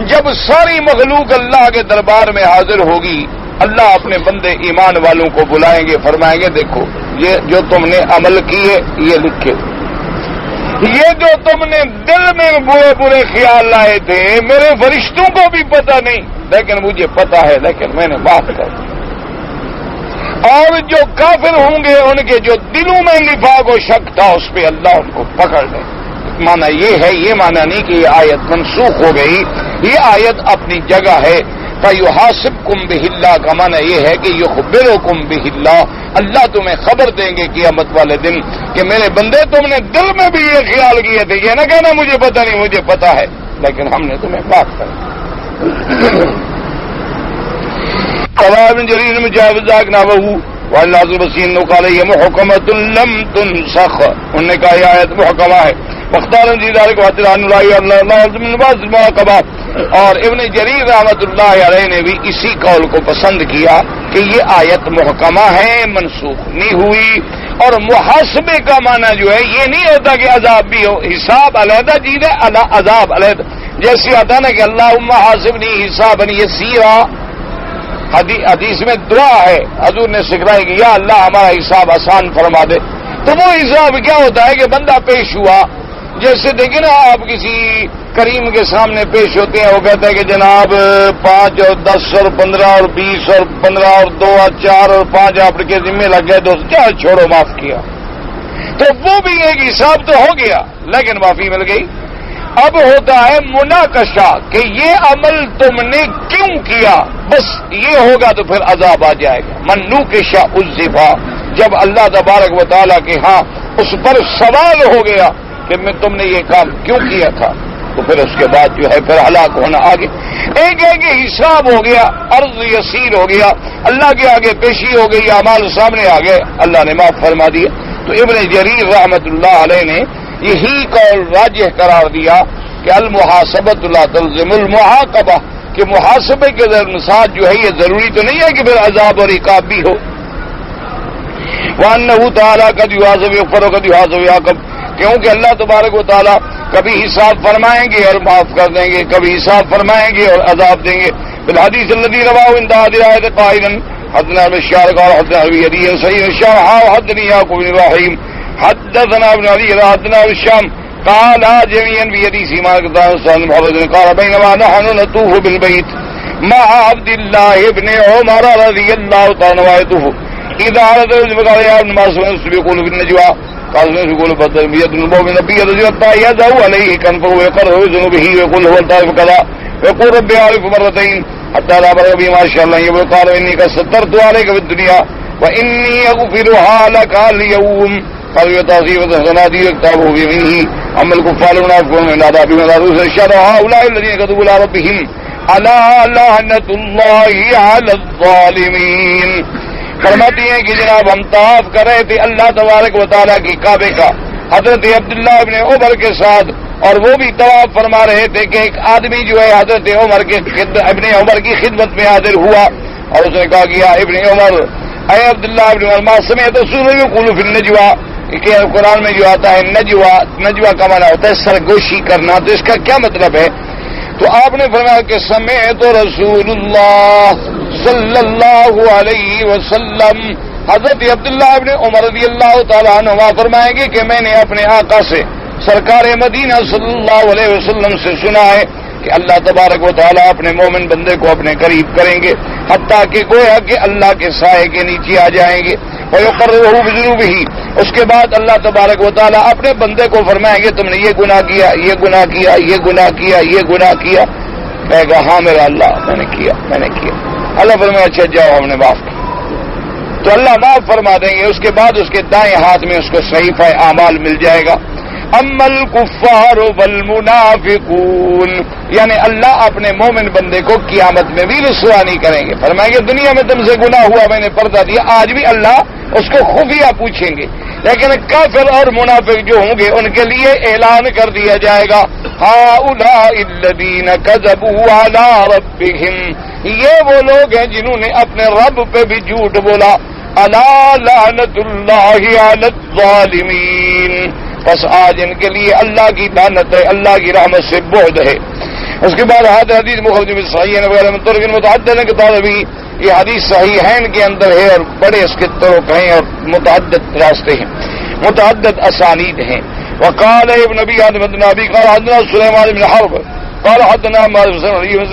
جب ساری مخلوق اللہ کے دربار میں حاضر ہوگی، اللہ اپنے بندے ایمان والوں کو بلائیں گے، فرمائیں گے دیکھو یہ جو تم نے عمل کیے یہ لکھے، یہ جو تم نے دل میں برے برے خیال لائے تھے میرے فرشتوں کو بھی پتہ نہیں لیکن مجھے پتہ ہے، لیکن میں نے معاف کر دیا۔ اور جو کافر ہوں گے ان کے جو دلوں میں نفاق و شک تھا اس پہ اللہ ان کو پکڑ لے۔ مانا یہ ہے، یہ مانا نہیں کہ یہ آیت منسوخ ہو گئی، یہ آیت اپنی جگہ ہے۔ فَيُحَاسِبْكُمْ بِهِ اللَّهُ کا مانا یہ ہے کہ يُخْبِرُكُمْ بِهِ اللَّهُ، اللہ تمہیں خبر دیں گے قیامت والے دن کہ میرے بندے تم نے دل میں بھی یہ خیال کیے تھے، یہ نہ کہنا مجھے پتہ نہیں، مجھے پتہ ہے لیکن ہم نے تمہیں معاف کر دیا۔ قال ابن جرير مجاوزاك نحوه وعن ناظر بسین قال یہ محکمۃ لم تنسخ، انہوں نے کہا یہ آیت محکمہ ہے۔ مختار اور ابن جریر رحمۃ اللہ علیہ نے بھی اسی قول کو پسند کیا کہ یہ آیت محکمہ ہے، منسوخ نہیں ہوئی۔ اور محاسبے کا معنی جو ہے یہ نہیں ہوتا کہ عذاب بھی ہو، حساب علیحدہ چیز ہے، عذاب علیحدہ، جیسے آتا نا کہ اللہم حاسبنی حسابا یسیرا، حدیث میں دعا ہے، حضور نے سکھلائی کہ یا اللہ ہمارا حساب آسان فرما دے. تو وہ حساب کیا ہوتا ہے کہ بندہ پیش ہوا، جیسے دیکھیں نا آپ کسی کریم کے سامنے پیش ہوتے ہیں، وہ کہتا ہے کہ جناب 5 اور 10 اور 15 اور 20 اور 15 اور 2 اور 4 اور 5 آپ کے ذمہ لگ گئے، تو چل چھوڑو معاف کیا. تو وہ بھی ایک حساب تو ہو گیا لیکن معافی مل گئی. اب ہوتا ہے مناقشہ کہ یہ عمل تم نے کیوں کیا، بس یہ ہوگا تو پھر عذاب آ جائے گا. منوقشہ عذبا، جب اللہ تبارک و تعالیٰ کے ہاں اس پر سوال ہو گیا کہ تم نے یہ کام کیوں کیا تھا، تو پھر اس کے بعد جو ہے پھر ہلاک ہونا آگے. ایک حساب ہو گیا، عرض یسیر ہو گیا، اللہ کے آگے پیشی ہو گئی، اعمال سامنے آ گئے، اللہ نے معاف فرما دیا. تو ابن جریر رحمت اللہ علیہ نے یہی قول راجح قرار دیا کہ المحاسبۃ لا تلزم المعاقبہ، کہ محاسبے کے ساتھ جو ہے یہ ضروری تو نہیں ہے کہ پھر عذاب اور عقاب بھی ہو. وَأَنَّهُ تَعَالَىٰ قَدْ يُحَاسِبُ وَيُغْفِرُ وَقَدْ يُحَاسِبُ وَيُعَاقِبُ، کیونکہ اللہ تبارک و تعالیٰ کبھی حساب فرمائیں گے اور معاف کر دیں گے، کبھی حساب فرمائیں گے اور عذاب دیں گے. بالحدیث الذی رواه عند هذه الآية قائلا حدثنا بشار قال حدثنا ابي يدي سعيد الشام حدثني يعقوب بن ابراهيم حدثنا ابن علي حدثنا الشام قال جميعا بيدي سيما قال بينما نحن نطوف بالبيت مع عبد الله بن عمر رضي الله تعالى عنه اذا عرض قال يا ابن مسعود يقول بالنجوى قال يقول بدل بيد المؤمن بيد يده عليه كنفه ويقرر ذنوبه ويقول هو الطائف كذا ويقول ربي أعرف مرتين حتى لا أبرأ بما شاء الله يقول قال إني قد سترت عليك في الدنيا وإني أغفرها لك اليوم قال يتعصيب تنادي يكتابه بيمينه أما الكفار المنافقون من عذابهم لا رؤوس الشهداء هؤلاء الذين كذبوا على ربهم ألا لعنة الله على الظالمين. فرماتی ہیں کہ جناب ہم طواف کر رہے تھے اللہ تبارک و تعالیٰ کی کعبے کا حضرت عبداللہ ابن عمر کے ساتھ، اور وہ بھی طواف فرما رہے تھے کہ ایک آدمی جو ہے حضرت ابن عمر کی خدمت میں حاضر ہوا اور اس نے کہا کہ یا ابن عمر، اے عبداللہ ابن عمر، ما سمعت رسول یقول فی النجوى، کہ قرآن میں جو آتا ہے نجوہ کا معنی ہوتا ہے سرگوشی کرنا، تو اس کا کیا مطلب ہے؟ تو آپ نے فرمایا کہ سمعت رسول اللہ صلی اللہ علیہ وسلم، حضرت عبداللہ ابن عمر رضی اللہ تعالیٰ عنہ فرمائیں گے کہ میں نے اپنے آقا سے سرکار مدینہ صلی اللہ علیہ وسلم سے سنا ہے کہ اللہ تبارک و تعالیٰ اپنے مومن بندے کو اپنے قریب کریں گے حتیٰ کہ گویا کہ اللہ کے سائے کے نیچے آ جائیں گے. وَيُقَرِّرُهُ بِذُنُوبِهِ، اس کے بعد اللہ تبارک و تعالیٰ اپنے بندے کو فرمائیں گے تم نے یہ گناہ کیا، یہ گناہ کیا، یہ گناہ کیا، یہ گناہ کیا. کہے گا ہاں میرا اللہ میں نے کیا. اللہ فرمائے اچھا جاؤ ہم نے معاف کیا. تو اللہ معاف فرما دیں گے. اس کے بعد اس کے دائیں ہاتھ میں اس کو صحیفہ اعمال مل جائے گا. اما الکفار والمنافقون، یعنی اللہ اپنے مومن بندے کو قیامت میں بھی رسوا نہیں کریں گے. فرمائیں گے دنیا میں تم سے گناہ ہوا میں نے پردہ دیا، آج بھی اللہ اس کو خفیہ پوچھیں گے. لیکن کافر اور منافق جو ہوں گے ان کے لیے اعلان کر دیا جائے گا ہؤلاء الذین کذبوا علی ربہم، یہ وہ لوگ ہیں جنہوں نے اپنے رب پہ بھی جھوٹ بولا. الا لعنت اللہ علی الظالمین، پس آج ان کے لیے اللہ کی لعنت ہے، اللہ کی رحمت سے بعد ہے. اس کے بعد حدیث مخرج میں صحیح وغیرہ متعدد کتاب بھی یہ حدیث صحیحین کے اندر ہے اور بڑے اس کے طرق ہیں اور متعدد راستے ہیں، متعدد اسانید ہیں. وقال ابن نبی آدم نبی قال حدثنا سلیمان بن حرب قال حدثنا مالك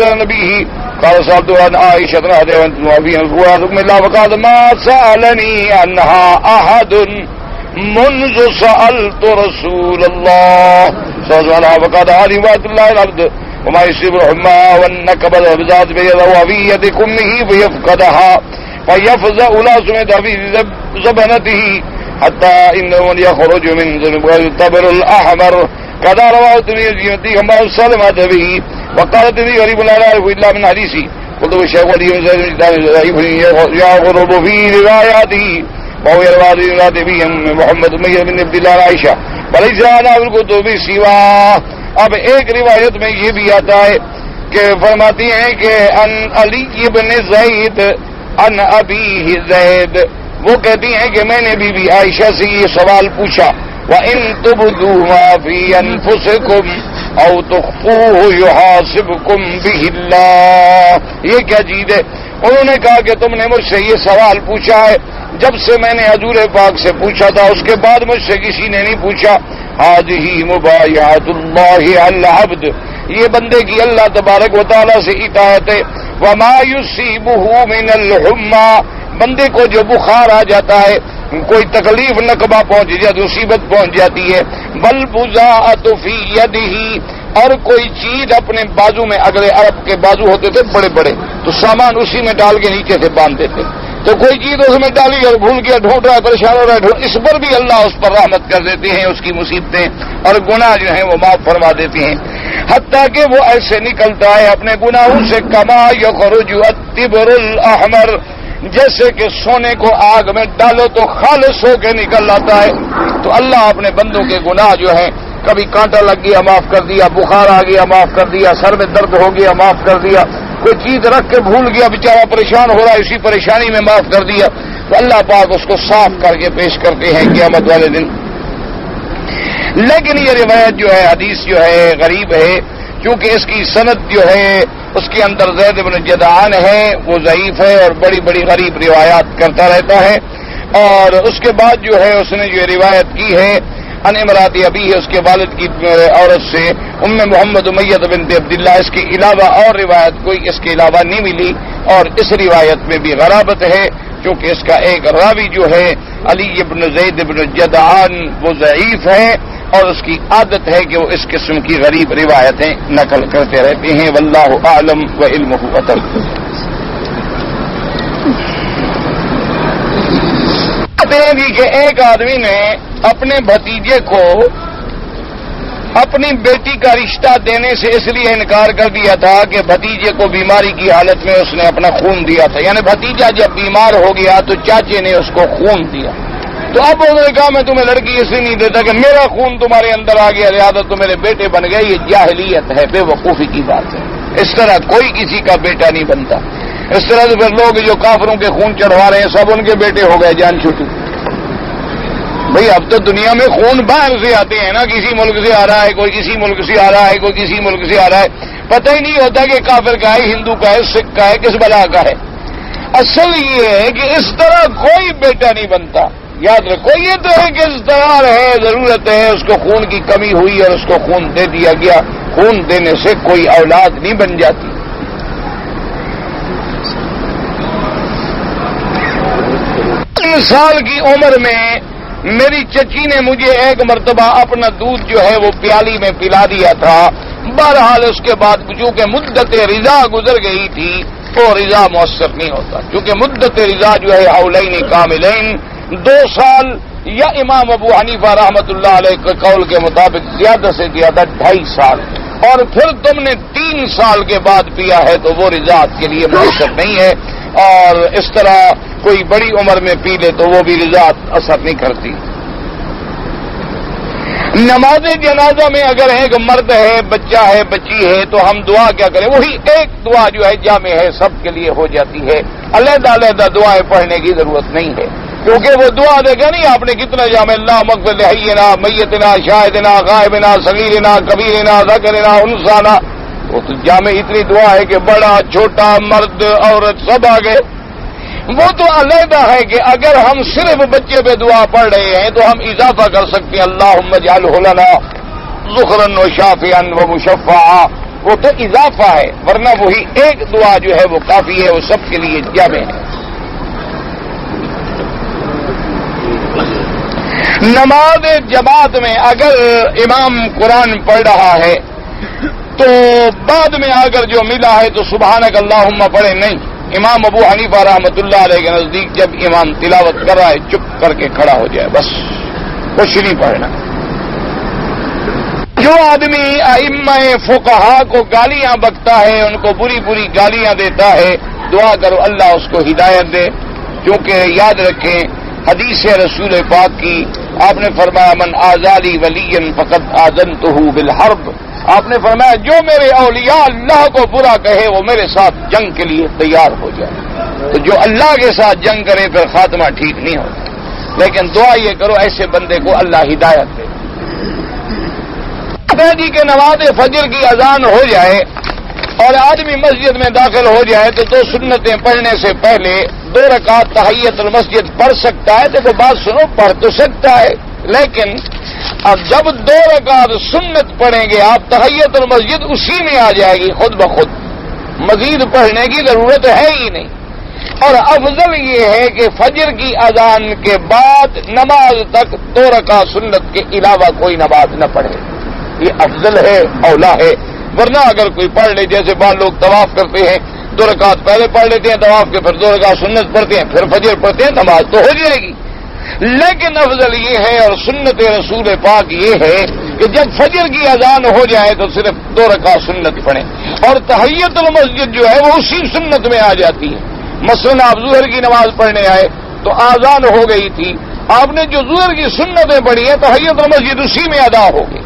بن نبيه قال سألت عن عائشة رضي الله عنها حكم الله وقال ما سألني عنها أحد منذ سألت رسول الله صلى الله عليه وسلم وقال هذه وعد الله العبد وما يصيب الحمى والنكبة بذات بيده وفي يد كمه فيفقدها فيفزع لا سمعت في زبنته حتى إنه من يخرج من ذنوب الطبر الأحمر كذا رواه الترمذي كما سلمت به وقال الترمذي غريب لا يعرف إلا من حديثه قلت الشيخ ولي بن زيد يغرب في رواياته وهو يروي به محمد بن عبد الله عائشة وليس هذا في الكتب سواه. اب ایک روایت میں یہ بھی آتا ہے کہ فرماتی ہیں کہ ان علی بن زید ان ابی زید، وہ کہتی ہیں کہ میں نے بی بی عائشہ سے یہ سوال پوچھا وَإِن تُبْدُوا مَا فِي أَنفُسِكُمْ أَوْ تُخْفُوهُ يُحَاسِبْكُمْ بِهِ اللَّهُ، یہ کیا چیز ہے؟ انہوں نے کہا کہ تم نے مجھ سے یہ سوال پوچھا ہے جب سے میں نے حضور پاک سے پوچھا تھا اس کے بعد مجھ سے کسی نے نہیں پوچھا. ہذہ مبایعۃ اللہ علی العبد، یہ بندے کی اللہ تبارک و تعالیٰ سے اطاعت ہے. وما یصیبہ من الحمى، بندے کو جو بخار آ جاتا ہے، کوئی تکلیف نقبہ پہنچ جاتی، مصیبت پہنچ جاتی ہے. والبضاعۃ فی یدہ، اور کوئی چیز اپنے بازو میں، اگلے عرب کے بازو ہوتے تھے بڑے بڑے، تو سامان اسی میں ڈال کے نیچے سے باندھ دیتے، تو کوئی چیز اس میں ڈالی اور بھول گیا، ڈھونڈ رہا ہے، پریشان ہو رہا ہے، اس پر بھی اللہ اس پر رحمت کر دیتے ہیں، اس کی مصیبتیں اور گناہ جو ہیں وہ معاف فرما دیتے ہیں. حتیٰ کہ وہ ایسے نکلتا ہے اپنے گناہوں سے کما یخرج التبر الاحمر، جیسے کہ سونے کو آگ میں ڈالو تو خالص ہو کے نکل آتا ہے. تو اللہ اپنے بندوں کے گناہ جو ہیں، کبھی کانٹا لگ گیا معاف کر دیا، بخار آ گیا معاف کر دیا، سر میں درد ہو گیا معاف کر دیا، کوئی چیز رکھ کے بھول گیا بیچارہ پریشان ہو رہا ہے، اسی پریشانی میں معاف کر دیا، تو اللہ پاک اس کو صاف کر کے پیش کرتے ہیں قیامت والے دن. لیکن یہ روایت جو ہے، حدیث جو ہے غریب ہے، کیونکہ اس کی سند جو ہے اس کے اندر زید بن جدعان ہے، وہ ضعیف ہے اور بڑی بڑی غریب روایات کرتا رہتا ہے. اور اس کے بعد جو ہے اس نے جو روایت کی ہے ان امرات ابی ہے، اس کے والد کی عورت سے ام محمد امیہ بنت عبداللہ، اس کے علاوہ اور روایت کوئی اس کے علاوہ نہیں ملی. اور اس روایت میں بھی غرابت ہے، کیونکہ اس کا ایک راوی جو ہے علی بن زید بن جدعان وہ ضعیف ہے، اور اس کی عادت ہے کہ وہ اس قسم کی غریب روایتیں نقل کرتے رہتے ہیں. واللہ اعلم وعلمہ اطل. کہ ایک آدمی نے اپنے بھتیجے کو اپنی بیٹی کا رشتہ دینے سے اس لیے انکار کر دیا تھا کہ بھتیجے کو بیماری کی حالت میں اس نے اپنا خون دیا تھا. یعنی بھتیجا جب بیمار ہو گیا تو چاچے نے اس کو خون دیا. تو اب انہوں نے کہا میں تمہیں لڑکی اس لیے نہیں دیتا کہ میرا خون تمہارے اندر آ گیا، لہٰذا تو میرے بیٹے بن گئے. یہ جاہلیت ہے، بے وقوفی کی بات ہے. اس طرح کوئی کسی کا بیٹا نہیں بنتا. اس طرح سے پھر لوگ جو کافروں کے خون چڑھوا رہے ہیں سب ان کے بیٹے ہو گئے. جان چھوٹی بھئی، اب تو دنیا میں خون باہر سے آتے ہیں نا، کسی ملک سے آ رہا ہے، کوئی کسی ملک سے آ رہا ہے، کوئی کسی ملک سے آ رہا ہے. پتہ ہی نہیں ہوتا کہ کافر کا ہے، ہندو کا ہے، سکھ کا ہے، کس بلا کا ہے. اصل یہ ہے کہ اس طرح کوئی بیٹا نہیں بنتا. یاد رکھو، یہ تو ہے کہ اس طرح ہے، ضرورت ہے، اس کو خون کی کمی ہوئی اور اس کو خون دے دیا گیا. خون دینے سے کوئی اولاد نہیں بن جاتی. 3 سال کی عمر میں میری چچی نے مجھے ایک مرتبہ اپنا دودھ جو ہے وہ پیالی میں پلا دیا تھا. بہرحال اس کے بعد چونکہ مدت رضا گزر گئی تھی تو رضا مؤثر نہیں ہوتا، کیونکہ مدت رضا جو ہے حولین کاملین 2 سال، یا امام ابو حنیفہ رحمۃ اللہ علیہ کے قول کے مطابق زیادہ سے زیادہ 2.5 سال. اور پھر تم نے 3 سال کے بعد پیا ہے تو وہ رضا کے لیے مؤثر نہیں ہے. اور اس طرح کوئی بڑی عمر میں پی لے تو وہ بھی رضا اثر نہیں کرتی. نماز جنازہ میں اگر ایک مرد ہے، بچہ ہے، بچی ہے، تو ہم دعا کیا کریں؟ وہی ایک دعا جو ہے جامع ہے، سب کے لیے ہو جاتی ہے. علیحدہ علیحدہ دعائیں پڑھنے کی ضرورت نہیں ہے، کیونکہ وہ دعا دیکھا نہیں آپ نے کتنا جامع، اللہ مغفر لحینا میتنا شاہدنا غائبنا صغیرنا کبیرنا ذکرنا انثانا. وہ تو جامع اتنی دعا ہے کہ بڑا چھوٹا مرد عورت سب آ گئے. وہ تو علیحدہ ہے کہ اگر ہم صرف بچے پہ دعا پڑھ رہے ہیں تو ہم اضافہ کر سکتے ہیں، اللہم اجعلہ لنا ذخرا وشافعا ومشفعا. وہ تو اضافہ ہے، ورنہ وہی ایک دعا جو ہے وہ کافی ہے، وہ سب کے لیے جامع ہے. نماز جماعت میں اگر امام قرآن پڑھ رہا ہے تو بعد میں اگر جو ملا ہے تو سبحانک اللہم پڑھے نہیں. امام ابو حنیفہ رحمۃ اللہ علیہ کے نزدیک جب امام تلاوت کر رہا ہے چپ کر کے کھڑا ہو جائے، بس کچھ نہیں پڑھنا. جو آدمی ائمہ فقہا کو گالیاں بکتا ہے، ان کو بری بری گالیاں دیتا ہے، دعا کرو اللہ اس کو ہدایت دے. کیونکہ یاد رکھیں حدیث رسول پاک کی، آپ نے فرمایا من آزالی ولی فقد آذنتہ بالحرب. آپ نے فرمایا جو میرے اولیاء اللہ کو برا کہے وہ میرے ساتھ جنگ کے لیے تیار ہو جائے. تو جو اللہ کے ساتھ جنگ کرے پھر خاتمہ ٹھیک نہیں ہوتا. لیکن دعا یہ کرو ایسے بندے کو اللہ ہدایت دے. جی کہ نماز فجر کی اذان ہو جائے اور آدمی مسجد میں داخل ہو جائے تو 2 سنتیں پڑھنے سے پہلے 2 رکعت تحیت المسجد پڑھ سکتا ہے؟ دیکھو بات سنو، پڑھ تو سکتا ہے، لیکن اب جب 2 رکعت سنت پڑھیں گے آپ تحیت المسجد اسی میں آ جائے گی خود بخود، مزید پڑھنے کی ضرورت ہے ہی نہیں۔ اور افضل یہ ہے کہ فجر کی اذان کے بعد نماز تک 2 رکعت سنت کے علاوہ کوئی نماز نہ پڑھے، یہ افضل ہے، اولا ہے۔ ورنہ اگر کوئی پڑھ لے، جیسے بعض لوگ طواف کرتے ہیں 2 رکعت پہلے پڑھ لیتے ہیں طواف کے، پھر 2 رکعت سنت پڑھتے ہیں، پھر فجر پڑھتے ہیں، نماز تو ہو جائے گی۔ لیکن افضل یہ ہے اور سنت رسول پاک یہ ہے کہ جب فجر کی اذان ہو جائے تو صرف 2 رکعت سنت پڑھیں، اور تحیت المسجد جو ہے وہ اسی سنت میں آ جاتی ہے۔ مثلا آپ ظہر کی نماز پڑھنے آئے تو اذان ہو گئی تھی، آپ نے جو ظہر کی سنتیں پڑھی ہیں تحیت المسجد اسی میں ادا ہو گئی۔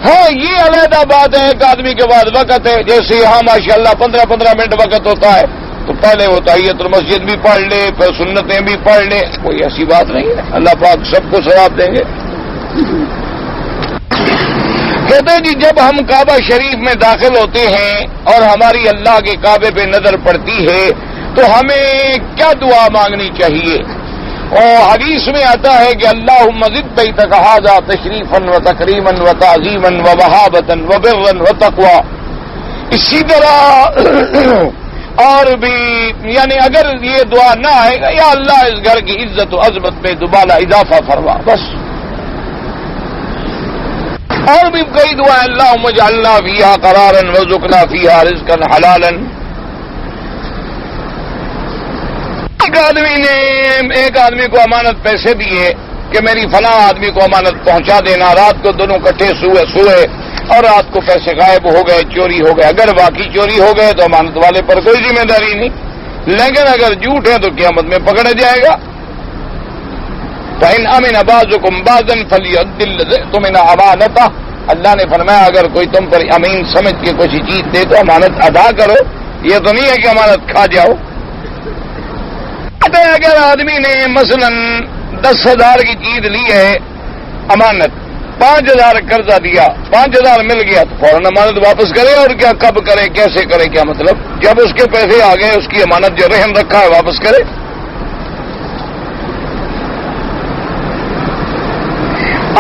ہاں یہ علیحدہ بات ہے، ایک آدمی کے بعد وقت ہے، جیسے یہاں ماشاءاللہ 15 منٹ وقت ہوتا ہے تو پہلے وہ تحیت المسجد بھی پڑھ لے، پھر سنتیں بھی پڑھ لے، کوئی ایسی بات نہیں ہے، اللہ پاک سب کو ثواب دیں گے۔ کہتے ہیں جی جب ہم کعبہ شریف میں داخل ہوتے ہیں اور ہماری اللہ کے کعبے پہ نظر پڑتی ہے تو ہمیں کیا دعا مانگنی چاہیے؟ اور حدیث میں آتا ہے کہ اللہم زد بیتک ھذا تشریفا و تکریما و تعظیما و وہابۃ و برا و تقوی۔ اسی طرح اور بھی یعنی اگر یہ دعا نہ آئے گا، یا اللہ اس گھر کی عزت و عظمت میں دوبارہ اضافہ فرما، بس۔ اور بھی کئی دعائیں، اللہم اجعلنا فیہا قرارا وارزقنا فیہا رزقا حلالا۔ ایک آدمی کو امانت پیسے دیے کہ میری فلاں آدمی کو امانت پہنچا دینا، رات کو دونوں کٹھے سوئے اور رات کو پیسے غائب ہو گئے، چوری ہو گئے۔ اگر واقعی چوری ہو گئے تو امانت والے پر کوئی ذمہ داری نہیں، لیکن اگر جھوٹ ہے تو قیامت میں پکڑا جائے گا۔ فَإِنْ أَمِنَ بَعْضُكُمْ بَعْضًا فَلْيُؤَدِّ الَّذِي اؤْتُمِنَ أَمَانَتَهُ۔ اللہ نے فرمایا اگر کوئی تم پر امین سمجھ کے کچھ چیز دے تو امانت ادا کرو، یہ تو نہیں ہے کہ امانت کھا جاؤ۔ اگر آدمی نے مثلا 10,000 کی چیز لی ہے امانت، 5,000 قرضہ دیا، 5,000 مل گیا تو فوراً امانت واپس کرے، اور کیا کب کرے کیسے کرے کیا مطلب؟ جب اس کے پیسے آ گئے اس کی امانت جو رہن رکھا ہے واپس کرے۔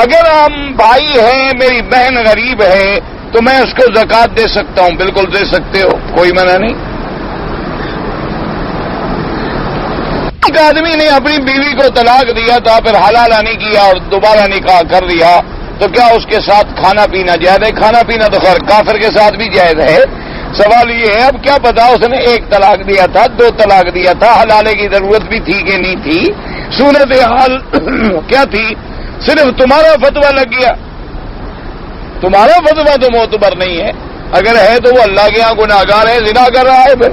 اگر ہم بھائی ہیں، میری بہن غریب ہے تو میں اس کو زکوٰۃ دے سکتا ہوں، بالکل دے سکتے ہو، کوئی منع نہیں۔ ایک آدمی نے اپنی بیوی کو طلاق دیا تھا، پھر حلالہ نہیں کیا اور دوبارہ نکاح کر دیا، تو کیا اس کے ساتھ کھانا پینا جائز ہے؟ کھانا پینا تو خیر کافر کے ساتھ بھی جائز ہے۔ سوال یہ ہے اب کیا پتا اس نے 1 طلاق دیا تھا، 2 طلاق دیا تھا، حلالے کی ضرورت بھی تھی کہ نہیں تھی، صورت حال کیا تھی؟ صرف تمہارا فتویٰ لگ گیا، تمہارا فتویٰ تو معتبر نہیں ہے، اگر ہے تو وہ اللہ کے یہاں گناہگار ہے، زنا کر رہا ہے پھر۔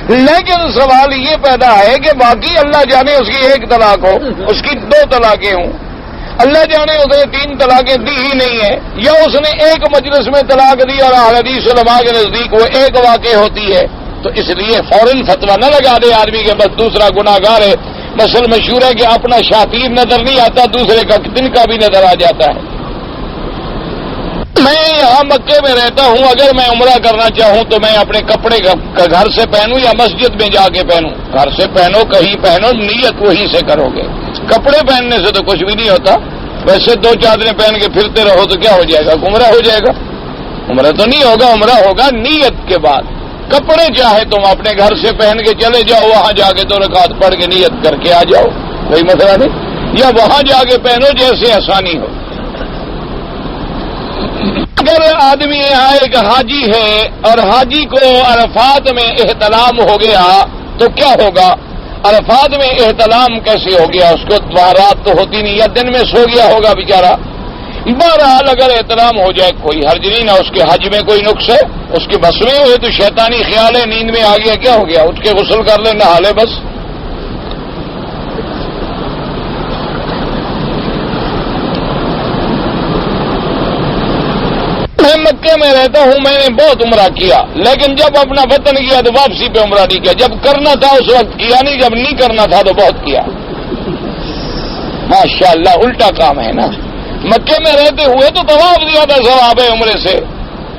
لیکن سوال یہ پیدا ہے کہ باقی اللہ جانے اس کی 1 طلاق ہو، اس کی 2 طلاقیں ہوں، اللہ جانے اس نے 3 طلاقیں دی ہی نہیں ہے، یا اس نے 1 مجلس میں طلاق دی اور حدیث علماء کے نزدیک وہ 1 واقع ہوتی ہے، تو اس لیے فوراً فتویٰ نہ لگا دے آدمی کے بس دوسرا گناہگار ہے۔ مثل مشہور ہے کہ اپنا شاطیر نظر نہیں آتا، دوسرے کا دن کا بھی نظر آ جاتا ہے۔ میں یہاں مکے میں رہتا ہوں، اگر میں عمرہ کرنا چاہوں تو میں اپنے کپڑے کا گھر سے پہنوں یا مسجد میں جا کے پہنوں؟ گھر سے پہنو، کہیں پہنو، نیت وہیں سے کرو گے۔ کپڑے پہننے سے تو کچھ بھی نہیں ہوتا، ویسے 2 چادریں پہن کے پھرتے رہو تو کیا ہو جائے گا؟ عمرہ ہو جائے گا؟ عمرہ تو نہیں ہوگا، عمرہ ہوگا نیت کے بعد۔ کپڑے چاہے تم اپنے گھر سے پہن کے چلے جاؤ، وہاں جا کے 2 رکعت پڑھ کے نیت کر کے آ جاؤ، کوئی مسئلہ نہیں، یا وہاں جا کے پہنو جیسے آسانی ہو۔ اگر آدمی یہاں ایک حاجی ہے اور حاجی کو عرفات میں احتلام ہو گیا تو کیا ہوگا؟ عرفات میں احتلام کیسے ہو گیا؟ اس کو رات تو ہوتی نہیں، یا دن میں سو گیا ہوگا بیچارہ۔ بہرحال اگر احتلام ہو جائے کوئی حرج نہیں، نہ اس کے حج میں کوئی نقص ہے، اس کے بس میں ہوئے تو شیطانی خیال ہے، نیند میں آ گیا، کیا ہو گیا؟ اٹھ کے غسل کر لے، نہا لے بس۔ میں مکے میں رہتا ہوں، میں نے بہت عمرہ کیا، لیکن جب اپنا وطن کیا تو واپسی پہ عمرہ نہیں کیا۔ جب کرنا تھا اس وقت کیا نہیں، جب نہیں کرنا تھا تو بہت کیا۔ ماشاءاللہ الٹا کام ہے نا۔ مکے میں رہتے ہوئے تو طواف زیادہ ثواب ہے عمرے سے،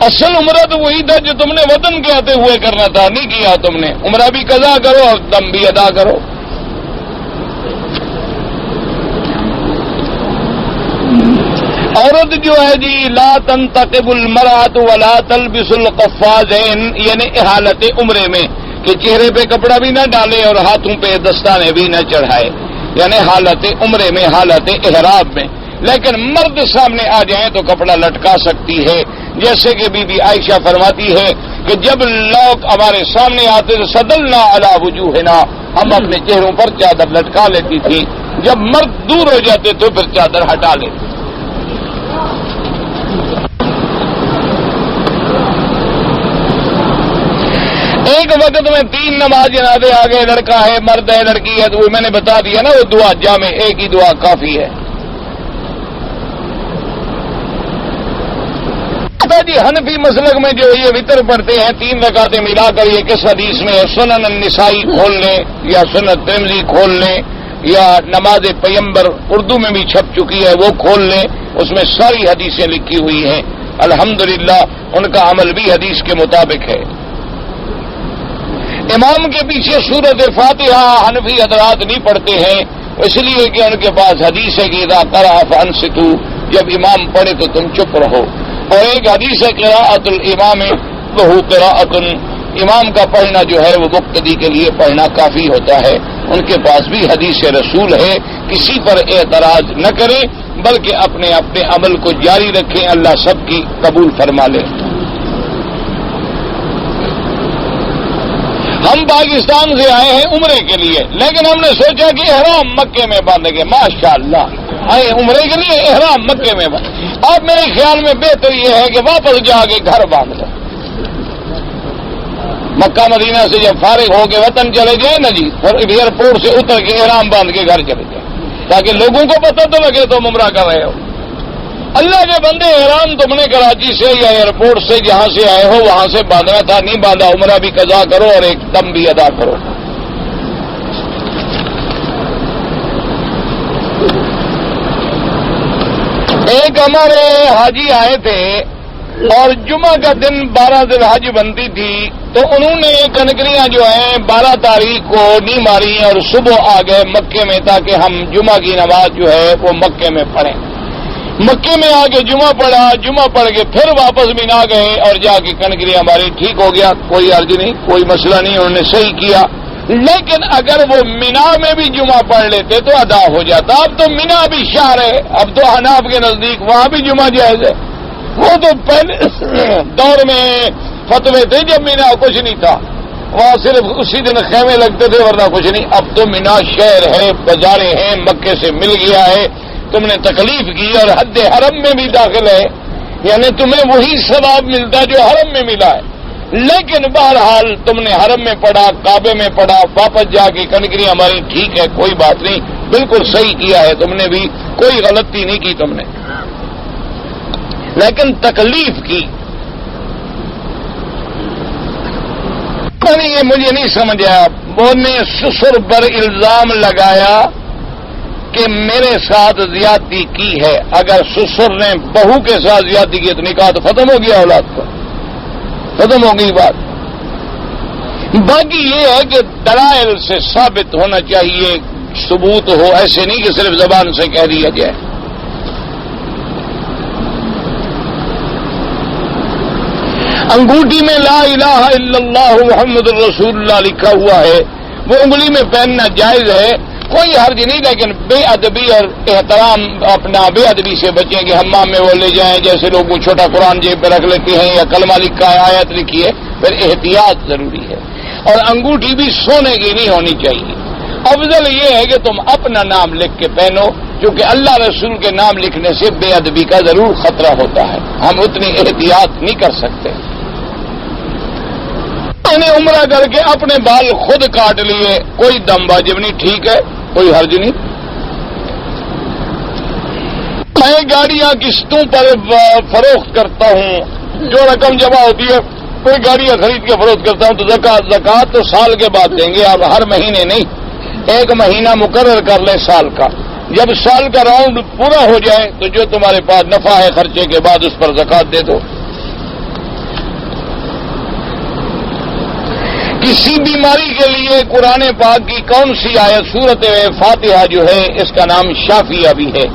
اصل عمرہ تو وہی تھا جو تم نے وطن کے آتے ہوئے کرنا تھا، نہیں کیا تم نے. عمرہ بھی قضا کرو اور دم بھی ادا کرو. عورت جو ہے جی لا تنتقب المرأة ولا تلبس القفازین، یعنی حالت عمرے میں کہ چہرے پہ کپڑا بھی نہ ڈالے اور ہاتھوں پہ دستانے بھی نہ چڑھائے، یعنی حالت عمرے میں، حالت احرام میں. لیکن مرد سامنے آ جائیں تو کپڑا لٹکا سکتی ہے، جیسے کہ بی بی عائشہ فرماتی ہے کہ جب لوگ ہمارے سامنے آتے تو سدلنا علی وجوہنا، ہم اپنے چہروں پر چادر لٹکا لیتی تھی، جب مرد دور ہو جاتے تو پھر چادر ہٹا لیتے. ایک وقت میں 3 نماز جنازے آ گئے، لڑکا ہے، مرد ہے، لڑکی ہے، تو وہ میں نے بتا دیا نا، وہ دعا جامع ایک ہی دعا کافی ہے. جی حنفی مسلک میں جو یہ وطر پڑھتے ہیں 3 رکعتیں ملا کر، یہ کس حدیث میں ہے؟ سنن النسائی کھول لیں یا سنن ترمذی کھول لیں یا نماز پیمبر اردو میں بھی چھپ چکی ہے وہ کھول لیں، اس میں ساری حدیثیں لکھی ہوئی ہیں. الحمدللہ ان کا عمل بھی حدیث کے مطابق ہے. امام کے پیچھے سورۃ فاتحہ حنفی حضرات نہیں پڑھتے ہیں، اس لیے کہ ان کے پاس حدیث ہے کہ اذا قرأ فانصتوا، جب امام پڑھے تو تم چپ رہو. اور ایک حدیث ہے قراءۃ الامام وہو قراءۃ، امام کا پڑھنا جو ہے وہ مقتدی کے لیے پڑھنا کافی ہوتا ہے. ان کے پاس بھی حدیث رسول ہے، کسی پر اعتراض نہ کریں بلکہ اپنے عمل کو جاری رکھیں، اللہ سب کی قبول فرما لے. ہم پاکستان سے آئے ہیں عمرے کے لیے، لیکن ہم نے سوچا کہ احرام مکے میں باندھیں گے. ماشاءاللہ آئے عمرے کے لیے، احرام مکے میں باندھ. اب میرے خیال میں بہتر یہ ہے کہ واپس جا کے گھر باندھ لو. مکہ مدینہ سے جب فارغ ہو کے وطن چلے جائیں نا جی، ایئرپورٹ سے اتر کے احرام باندھ کے گھر چلے جائیں، تاکہ لوگوں کو پتہ تو لگے تم عمرہ کر رہے ہو. اللہ کے بندے، احرام تم نے کراچی سے یا ایئرپورٹ سے جہاں سے آئے ہو وہاں سے باندھنا تھا، نہیں باندھا. عمرہ بھی قضا کرو اور ایک دم بھی ادا کرو. ایک ہمارے حاجی آئے تھے اور جمعہ کا دن 12 ذی الحج بنتی تھی، تو انہوں نے کنکریاں جو ہیں 12 تاریخ کو نہیں ماری اور صبح آ گئے مکے میں تاکہ ہم جمعہ کی نماز جو ہے وہ مکے میں پڑھیں. مکے میں آ کے جمعہ پڑھا، جمعہ پڑھ کے پھر واپس مینا گئے اور جا کے کنکریاں ماری. ٹھیک ہو گیا، کوئی عرض نہیں، کوئی مسئلہ نہیں، انہوں نے صحیح کیا. لیکن اگر وہ مینا میں بھی جمعہ پڑھ لیتے تو ادا ہو جاتا. اب تو مینا بھی شہر ہے، اب تو حناف کے نزدیک وہاں بھی جمعہ جائز ہے. وہ تو پہلے دور میں فتوے تھے جب مینا کچھ نہیں تھا، وہاں صرف اسی دن خیمے لگتے تھے ورنہ کچھ نہیں. اب تو مینا شہر ہے، بازاریں ہیں، مکے سے مل گیا ہے. تم نے تکلیف کی اور حد حرم میں بھی داخل ہے، یعنی تمہیں وہی ثواب ملتا جو حرم میں ملا ہے. لیکن بہرحال تم نے حرم میں پڑھا، کعبے میں پڑھا، واپس جا کے کنکری ہماری، ٹھیک ہے، کوئی بات نہیں، بالکل صحیح کیا ہے تم نے بھی، کوئی غلطی نہیں کی تم نے. لیکن تکلیف کی یہ مجھے نہیں سمجھ آیا. وہ نے سسر پر الزام لگایا کہ میرے ساتھ زیادتی کی ہے. اگر سسر نے بہو کے ساتھ زیادتی کی تو نکاح تو ختم ہو گیا، اولاد کا ختم ہو گئی بات. باقی یہ ہے کہ دلائل سے ثابت ہونا چاہیے، ثبوت ہو، ایسے نہیں کہ صرف زبان سے کہہ دیا جائے. انگوٹھی میں لا الہ الا اللہ محمد الرسول اللہ لکھا ہوا ہے، وہ انگلی میں پہننا جائز ہے، کوئی حرج نہیں. لیکن بے ادبی اور احترام، اپنا بے ادبی سے بچیں کہ حمام میں وہ لے جائیں، جیسے لوگ چھوٹا قرآن جیب پہ رکھ لیتے ہیں یا کلمہ لکھا ہے، آیت لکھی ہے. پھر احتیاط ضروری ہے. اور انگوٹھی بھی سونے کی نہیں ہونی چاہیے. افضل یہ ہے کہ تم اپنا نام لکھ کے پہنو، کیونکہ اللہ رسول کے نام لکھنے سے بے ادبی کا ضرور خطرہ ہوتا ہے. ہم اتنی احتیاط نہیں کر سکتے. میں نے عمرہ کر کے اپنے بال خود کاٹ لیے، کوئی دم واجب نہیں، ٹھیک ہے، کوئی حرج نہیں. میں گاڑیاں قسطوں پر فروخت کرتا ہوں، جو رقم جمع ہوتی ہے کوئی گاڑیاں خرید کے فروخت کرتا ہوں تو زکوٰۃ تو سال کے بعد دیں گے. اب ہر مہینے نہیں، ایک مہینہ مقرر کر لیں سال کا. جب سال کا راؤنڈ پورا ہو جائے تو جو تمہارے پاس نفع ہے خرچے کے بعد اس پر زکوٰۃ دے دو. اسی بیماری کے لیے قرآن پاک کی کون سی آیت سورت فاتحہ جو ہے اس کا نام شافیہ بھی ہے،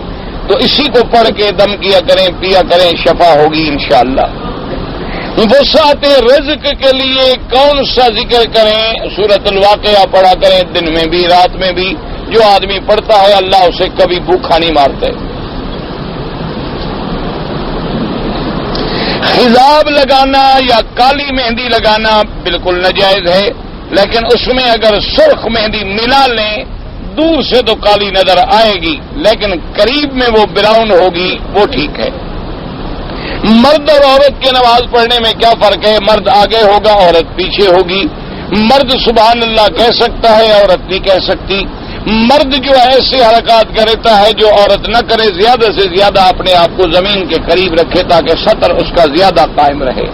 تو اسی کو پڑھ کے دم کیا کریں، پیا کریں، شفا ہوگی انشاءاللہ۔ وسعت رزق کے لیے کون سا ذکر کریں؟ سورت الواقعہ پڑھا کریں، دن میں بھی رات میں بھی، جو آدمی پڑھتا ہے اللہ اسے کبھی بھوکھا نہیں مارتے۔ خضاب لگانا یا کالی مہندی لگانا بالکل ناجائز ہے، لیکن اس میں اگر سرخ مہندی ملا لیں دور سے تو کالی نظر آئے گی، لیکن قریب میں وہ براؤن ہوگی، وہ ٹھیک ہے۔ مرد اور عورت کی نماز پڑھنے میں کیا فرق ہے؟ مرد آگے ہوگا، عورت پیچھے ہوگی۔ مرد سبحان اللہ کہہ سکتا ہے، عورت نہیں کہہ سکتی۔ مرد جو ایسے حرکات کرتا ہے جو عورت نہ کرے، زیادہ سے زیادہ اپنے آپ کو زمین کے قریب رکھے تاکہ سطر اس کا زیادہ قائم رہے۔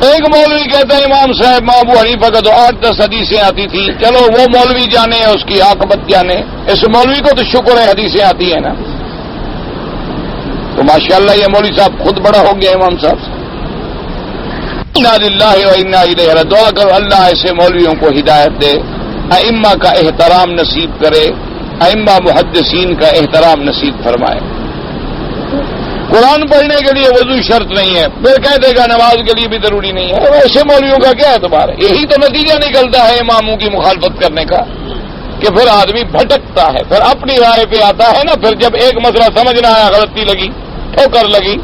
ایک مولوی کہتا ہے امام صاحب ابو حنیفہ کا تو 8-10 حدیثیں آتی تھی، چلو وہ مولوی جانے اس کی عاقبت جانے، اس مولوی کو تو شکر ہے حدیثیں آتی ہیں نا، تو ماشاءاللہ یہ مولوی صاحب خود بڑا ہو گیا امام صاحب سے۔ انا للہ و انا الیہ راجعون، دعا کرو اللہ ایسے مولویوں کو ہدایت دے، ائمہ کا احترام نصیب کرے، ائمہ محدثین کا احترام نصیب فرمائے۔ قرآن پڑھنے کے لیے وضو شرط نہیں ہے، پھر کہہ دے گا نماز کے لیے بھی ضروری نہیں ہے، ایسے مولویوں کا کیا اعتبار ہے؟ یہی تو نتیجہ نکلتا ہے اماموں کی مخالفت کرنے کا کہ پھر آدمی بھٹکتا ہے، پھر اپنی رائے پہ آتا ہے نا، پھر جب ایک مسئلہ سمجھ نہ آیا، غلطی لگی، ٹھوکر لگی،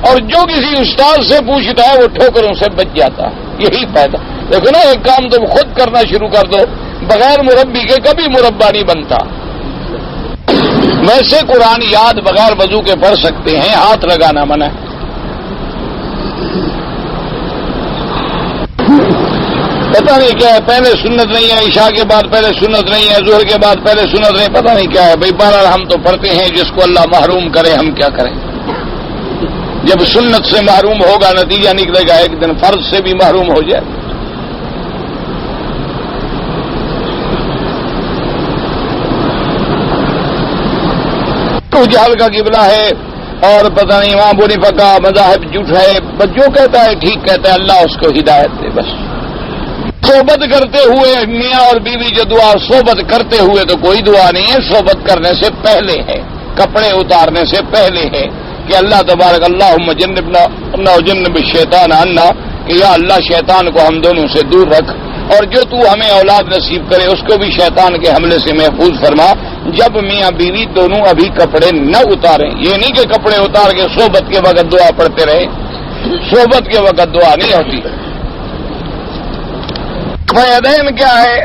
اور جو کسی استاد سے پوچھتا ہے وہ ٹھوکروں سے بچ جاتا ہے، یہی فائدہ۔ دیکھو نا، ایک کام تم خود کرنا شروع کر دو، بغیر مربی کے کبھی مربع نہیں بنتا۔ ویسے قرآن یاد بغیر وضو کے پڑھ سکتے ہیں، ہاتھ لگانا منع ہے۔ پتہ نہیں کیا ہے، پہلے سنت نہیں ہے، عشاء کے بعد پہلے سنت نہیں ہے، ظہر کے بعد پہلے سنت نہیں، پتہ نہیں کیا ہے بھائی۔ بہرحال ہم تو پڑھتے ہیں، جس کو اللہ محروم کرے ہم کیا کریں۔ جب سنت سے محروم ہوگا نتیجہ نکلے گا ایک دن فرض سے بھی محروم ہو جائے۔ جہل کا قبلہ ہے اور پتہ نہیں وہاں ابو حنیفہ کا مذاہب جھوٹا ہے، بس جو کہتا ہے ٹھیک کہتا ہے، اللہ اس کو ہدایت دے بس۔ صحبت کرتے ہوئے میاں اور بیوی جو دعا، صحبت کرتے ہوئے تو کوئی دعا نہیں ہے، صحبت کرنے سے پہلے ہے، کپڑے اتارنے سے پہلے ہے کہ اللہ تبارک اللہم جنبنا وجنب الشیطان عنا، کہ یا اللہ شیطان کو ہم دونوں سے دور رکھ، اور جو تو ہمیں اولاد نصیب کرے اس کو بھی شیطان کے حملے سے محفوظ فرما۔ جب میاں بیوی دونوں ابھی کپڑے نہ اتاریں، یہ نہیں کہ کپڑے اتار کے صحبت کے وقت دعا پڑھتے رہے، صحبت کے وقت دعا نہیں ہوتی۔ فیدین کیا ہے؟